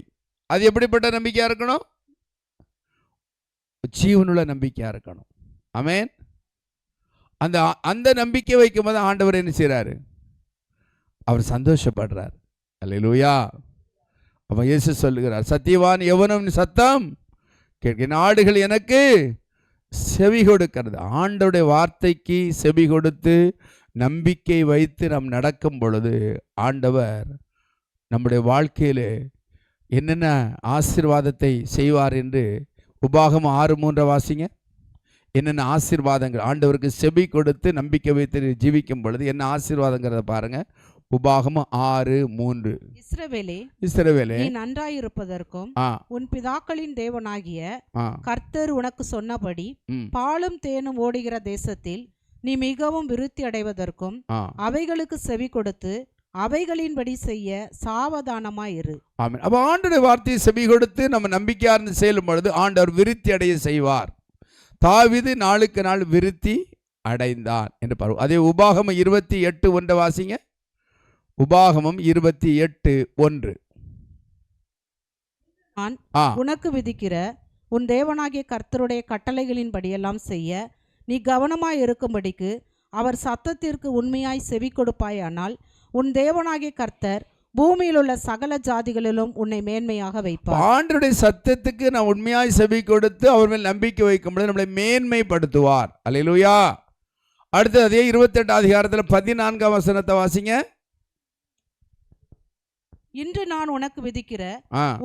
அது எப்படிப்பட்ட நம்பிக்கையா இருக்கணும்? ஜீவனுள்ள நம்பிக்கையா இருக்கணும். ஆமென். அந்த நம்பிக்கை வைக்கும் போது ஆண்டவர் என்ன செய்றாரு? அவர் சந்தோஷப்படுறார். அல்லேலூயா. அப்ப இயேசு சொல்லுகிறார், சத்தியவான் எவனும் சத்தம் கேட்க நாடுகள் எனக்கு செவி கொடுக்கிறது. ஆண்டவருடைய வார்த்தைக்கு செவி கொடுத்து நம்பிக்கை வைத்து நாம் நடக்கும் பொழுது ஆண்டவர் நம்முடைய வாழ்க்கையில் என்னென்ன ஆசீர்வாதத்தை செய்வார் என்று உபாகமம் 6:3 வாசிங்க. என்னென்ன ஆசீர்வாதங்கள் ஆண்டவருக்கு செவி கொடுத்து நம்பிக்கை வைத்து ஜீவிக்கும் பொழுது என்ன ஆசீர்வாதங்கிறத பாருங்க. உபாகமம் 6:3. இஸ்ரவேலே நீ நன்றாயிருப்பதற்கும் உன் பிதாக்களின் தேவனாகிய கர்த்தர் உனக்கு சொன்னபடி பாலும் தேனும் ஓடுகிற தேசத்தில் நீ மிகவும் விருத்தி அடைவதற்கும் அவைகளுக்கு செவி கொடுத்து அவைகளின்படி செய்ய சாவதானமாயிரு. ஆமென். அப்ப ஆண்டவருடைய வார்த்தையை செவி கொடுத்து நம்ம நம்பிக்கையார்ந்து செல்லும் பொழுது ஆண்டவர் விருத்தி அடைய செய்வார். தாவீது நாளுக்கு நாள் விருத்தி அடைந்தான் என்று பாருங்க. அதே உபாகமம் 28:1 வாசிங்க. உபாகமம் 28:1. நான் உனக்கு விதிக்கிற உன் தேவனாகிய கர்த்தருடைய கட்டளைகளின் படியெல்லாம் செய்ய நீ கவனமாய் இருக்கும்படிக்கு அவர் சத்தத்திற்கு உண்மையாய் செவி கொடுப்பாயானால் உன் தேவனாகிய கர்த்தர் பூமியில் உள்ள சகல ஜாதிகளிலும் உன்னை மேன்மையாக வைப்பார். ஆண்டவருடைய சத்தத்துக்கு நான் உண்மையாய் செவி கொடுத்து அவர் மேல் நம்பிக்கை வைக்கும்போது நம்மளை மேன்மைப்படுத்துவார். அல்லேலூயா. அடுத்து அதே 28 அதிகாரத்தில் 14ஆம் வசனத்தை வாசிங்க. இன்று நான் உனக்கு விதிக்கிற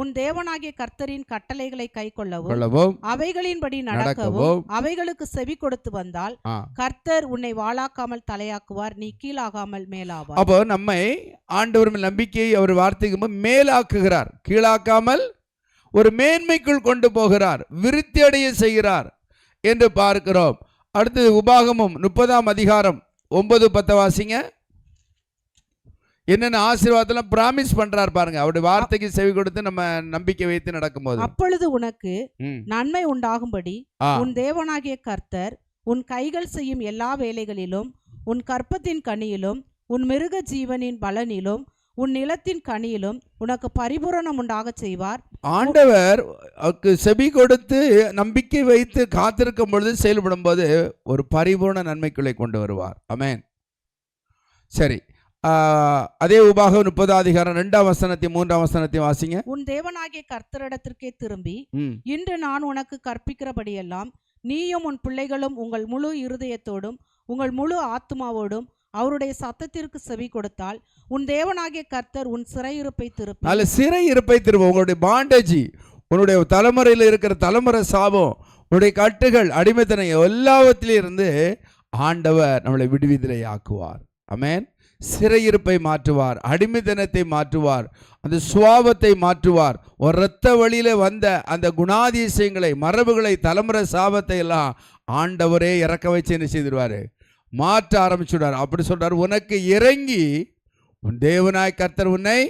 உன் தேவனாகிய கர்த்தரின் கட்டளைகளை கைக்கொள்ளவும் அவைகளின்படி நடக்கவும் அவைகளுக்கு செவி கொடுத்து வந்தால் கர்த்தர் உன்னை வாளாக்காமல் தலையாக்குவார், நீ கீழாகாமல் மேலாவார். அப்போ நம்மை ஆண்டவர் மேல் நம்பிக்கையை அவர் வார்த்தைக்கு மேலாக்குகிறார், கீழாக்காமல் ஒரு மேன்மைக்குள் கொண்டு போகிறார், விருத்தி அடைய செய்கிறார் என்று பார்க்கிறோம். அடுத்து உபாகமம் 30ஆம் அதிகாரம் 9-10 வாசிங்க. என்னென்ன ஆசீர்வாதம் பிராமிஸ் பண்றார் பாருங்க. அவருடைய வார்த்தைக்கு செவி கொடுத்து நம்ம நம்பிக்கை வைத்து நடக்கும்போது அப்பொழுது உனக்கு நன்மை உண்டாகும்படி உன் தேவனாகிய கர்த்தர் உன் கைகள் செய்யும் எல்லா வேலைகளிலும் உன் கற்பத்தின் கனியிலும் உன் மிருக ஜீவனின் பலனிலும் உன் நிலத்தின் கனியிலும் உனக்கு பரிபூரணம் உண்டாக செய்வார். ஆண்டவர் செவி கொடுத்து நம்பிக்கை வைத்து காத்திருக்கும் பொழுது செயல்படும் போது ஒரு பரிபூர்ண நன்மைக்குள்ளே கொண்டு வருவார். ஆமென். சரி, அதே உபாகம் 30ஆம் அதிகாரம் 2ஆம் வசனத்தை 3ஆம் வசனத்தை வாசிங்க. உன் தேவனாகிய கர்த்தரிடத்திற்கே திரும்பி இன்று நான் உனக்கு கற்பிக்கிறபடியெல்லாம் நீயும் உன் பிள்ளைகளும் உங்கள் முழு இருதயத்தோடும் உங்கள் முழு ஆத்மாவோடும் அவருடைய சத்தத்திற்கு செவி கொடுத்தால் உன் தேவனாகிய கர்த்தர் உன் சிறையிருப்பை திருப்பி. நல்ல சிறையிருப்பை திரும்ப. உங்களுடைய பாண்டேஜ், உன்னுடைய தலைமுறையில் இருக்கிற தலைமுறை சாபம், உன்னுடைய கட்டுகள், அடிமைத்தனை எல்லாவற்றிலும் இருந்து ஆண்டவர் நம்மளை விடுவிதலை ஆக்குவார். ஆமென். சிறையிருப்பை மாற்றுவார், அடிமைத்தனத்தை மாற்றுவார், அந்த சுவாபத்தை மாற்றுவார். ஒரு இரத்த வழியில வந்த அந்த குணாதிசயங்களை, மரபுகளை, தலைமுறை சாபத்தை எல்லாம் ஆண்டவரே இறக்க வச்சு என்ன செய்திருவாரு, மாற்ற ஆரம்பிச்சுடுவார். அப்படி சொல்றார், உனக்கு இறங்கி உன் தேவனாய் கர்த்தர் உன்னை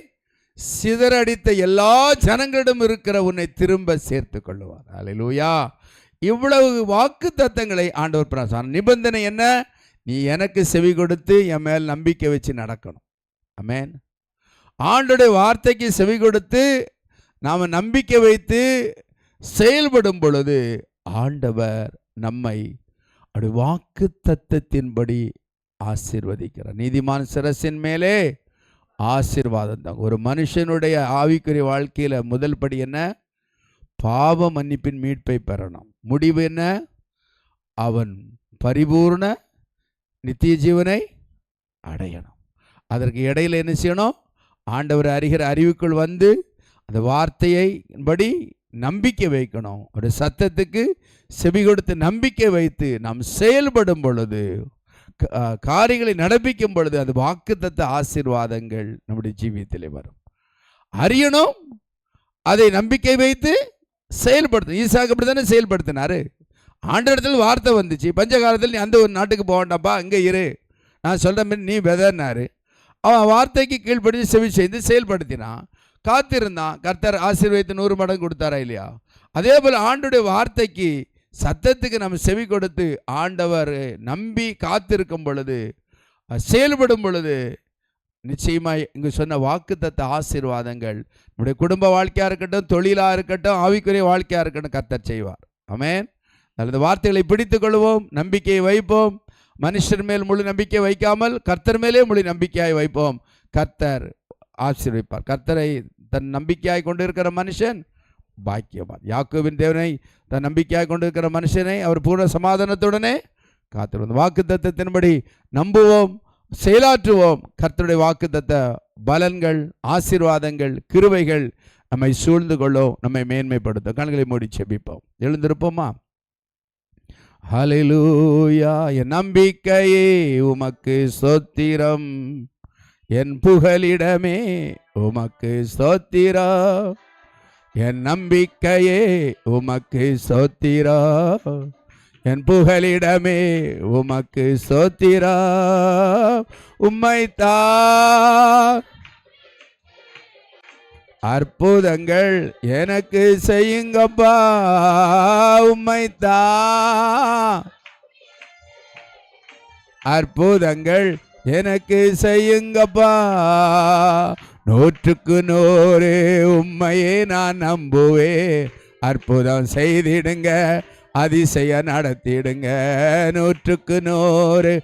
சிதறடித்த எல்லா ஜனங்களிடம் இருக்கிற உன்னை திரும்ப சேர்த்து கொள்ளுவார். அல்லேலூயா. இவ்வளவு வாக்கு தத்தங்களை ஆண்டவர் பிரசாரம். நிபந்தனை என்ன? நீ எனக்கு செவி கொடுத்து என் மேல் நம்பிக்கை வச்சு நடக்கணும். ஆமென். ஆண்டோடைய வார்த்தைக்கு செவி கொடுத்து நாம் நம்பிக்கை வைத்து செயல்படும் பொழுது ஆண்டவர் நம்மை அப்படி வாக்கு தத்தத்தின்படி ஆசீர்வதிக்கிறார். நீதிமான் சிரசின் மேலே ஆசீர்வாதம் தான். ஒரு மனுஷனுடைய ஆவிக்குரிய வாழ்க்கையில் முதல் படி என்ன? பாவ மன்னிப்பின் மீட்பை பெறணும். முடிவு என்ன? அவன் பரிபூர்ண நித்திய ஜீவனை அடையணும். அதற்கு இடையில் என்ன செய்யணும்? ஆண்டவர் அறிகிற அறிவுக்குள் வந்து அந்த வார்த்தையை படி நம்பிக்கை வைக்கணும். ஒரு சத்தத்துக்கு செவி கொடுத்து நம்பிக்கை வைத்து நாம் செயல்படும் பொழுது, காரியங்களை நடப்பிக்கும் பொழுது அது வாக்குத்தத்த ஆசீர்வாதங்கள் நம்முடைய ஜீவியத்திலே வரும். அறியணும், அதை நம்பிக்கை வைத்து செயல்படுத்தணும். ஈசாக்கு அப்படி தானே செயல்படுத்தினாரு. ஆண்டவரிடத்தில் வார்த்தை வந்துச்சு, பஞ்சகாலத்தில் நீ அந்த ஒரு நாட்டுக்கு போக வேண்டாம்ப்பா, அங்கே இரு, நான் சொல்கிற மாதிரி நீ விதன்னாரு. அவன் வார்த்தைக்கு கீழ்ப்படிஞ்சு செவி செய்து செயல்படுத்தினான், காத்திருந்தான். கர்த்தர் ஆசீர்வதித்து 100 மடங்கு கொடுத்தாரா இல்லையா? அதே போல் ஆண்டோடைய வார்த்தைக்கு சத்தத்துக்கு நம்ம செவி கொடுத்து ஆண்டவர் நம்பி காத்திருக்கும் பொழுது, செயல்படும் பொழுது நிச்சயமாய் இங்கு சொன்ன வாக்குத்தத்த ஆசீர்வாதங்கள் நம்முடைய குடும்ப வாழ்க்கையாக இருக்கட்டும், தொழிலாக இருக்கட்டும், ஆவிக்குரிய வாழ்க்கையாக இருக்கட்டும், கர்த்தர் செய்வார். ஆமென். அந்த வார்த்தைகளை பிடித்து கொள்வோம், நம்பிக்கையை வைப்போம். மனுஷர் மேல் முழு நம்பிக்கை வைக்காமல் கர்த்தர் மேலே முழு நம்பிக்கையாய் வைப்போம். கர்த்தர் ஆசீர்வதிப்பார். கர்த்தரை தன் நம்பிக்கையாய் கொண்டு இருக்கிற மனுஷன் பாக்கியவான். யாக்கோபின் தேவனை தன் நம்பிக்கையாய் கொண்டு இருக்கிற மனுஷனை அவர் பூர்ண சமாதானத்துடனே காத்திருவோம். வாக்கு தத்தத்தின்படி நம்புவோம், செயலாற்றுவோம். கர்த்தருடைய வாக்கு தத்த பலன்கள், ஆசீர்வாதங்கள், கிருபைகள் நம்மை சூழ்ந்து கொள்ளும், நம்மை மேன்மைப்படுத்தும். கண்களை மூடி செபிப்போம். எழுந்திருப்போமா? ஹல்லேலூயா. என் நம்பிக்கையே உமக்கு ஸ்தோத்திரம், என் புகலிடமே உமக்கு ஸ்தோத்திரம், என் நம்பிக்கையே உமக்கு ஸ்தோத்திரம், என் புகலிடமே உமக்கு ஸ்தோத்திரம். உம்மைத்தான் அற்புதங்கள் எனக்கு செய்யுங்கப்பா, உம்மைத்தான் அற்புதங்கள் எனக்கு செய்யுங்கப்பா. 100க்கு 100 உம்மையே நான் நம்புவேன். அற்புதம் செய்திடுங்க, அதிசய நடத்திடுங்க. 100க்கு 100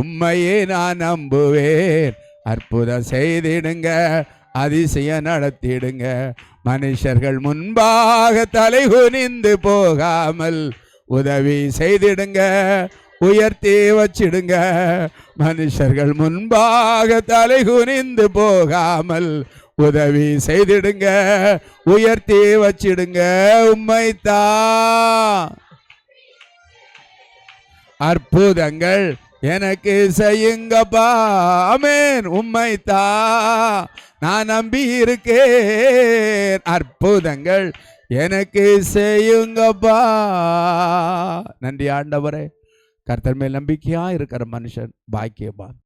உம்மையே நான் நம்புவேன். அற்புதம் செய்திடுங்க, அதிசய நடத்திடுங்க. மனுஷர்கள் முன்பாக தலை குனிந்து போகாமல் உதவி செய்திடுங்க, உயர்த்தி வச்சிடுங்க. மனுஷர்கள் முன்பாக தலை குனிந்து போகாமல் உதவி செய்திடுங்க, உயர்த்தி வச்சிடுங்க. உம்மைத்தான் அற்புதங்கள் எனக்கு செய்யுங்கப்பா. ஆமென். உம்மைத்தான் நான் நம்பி இருக்கேன், அற்புதங்கள் எனக்கு செய்யுங்கப்பா. நன்றி ஆண்டவரே. கர்த்தர் மேல் நம்பிக்கையா இருக்கிற மனுஷன் பாக்கியவான்.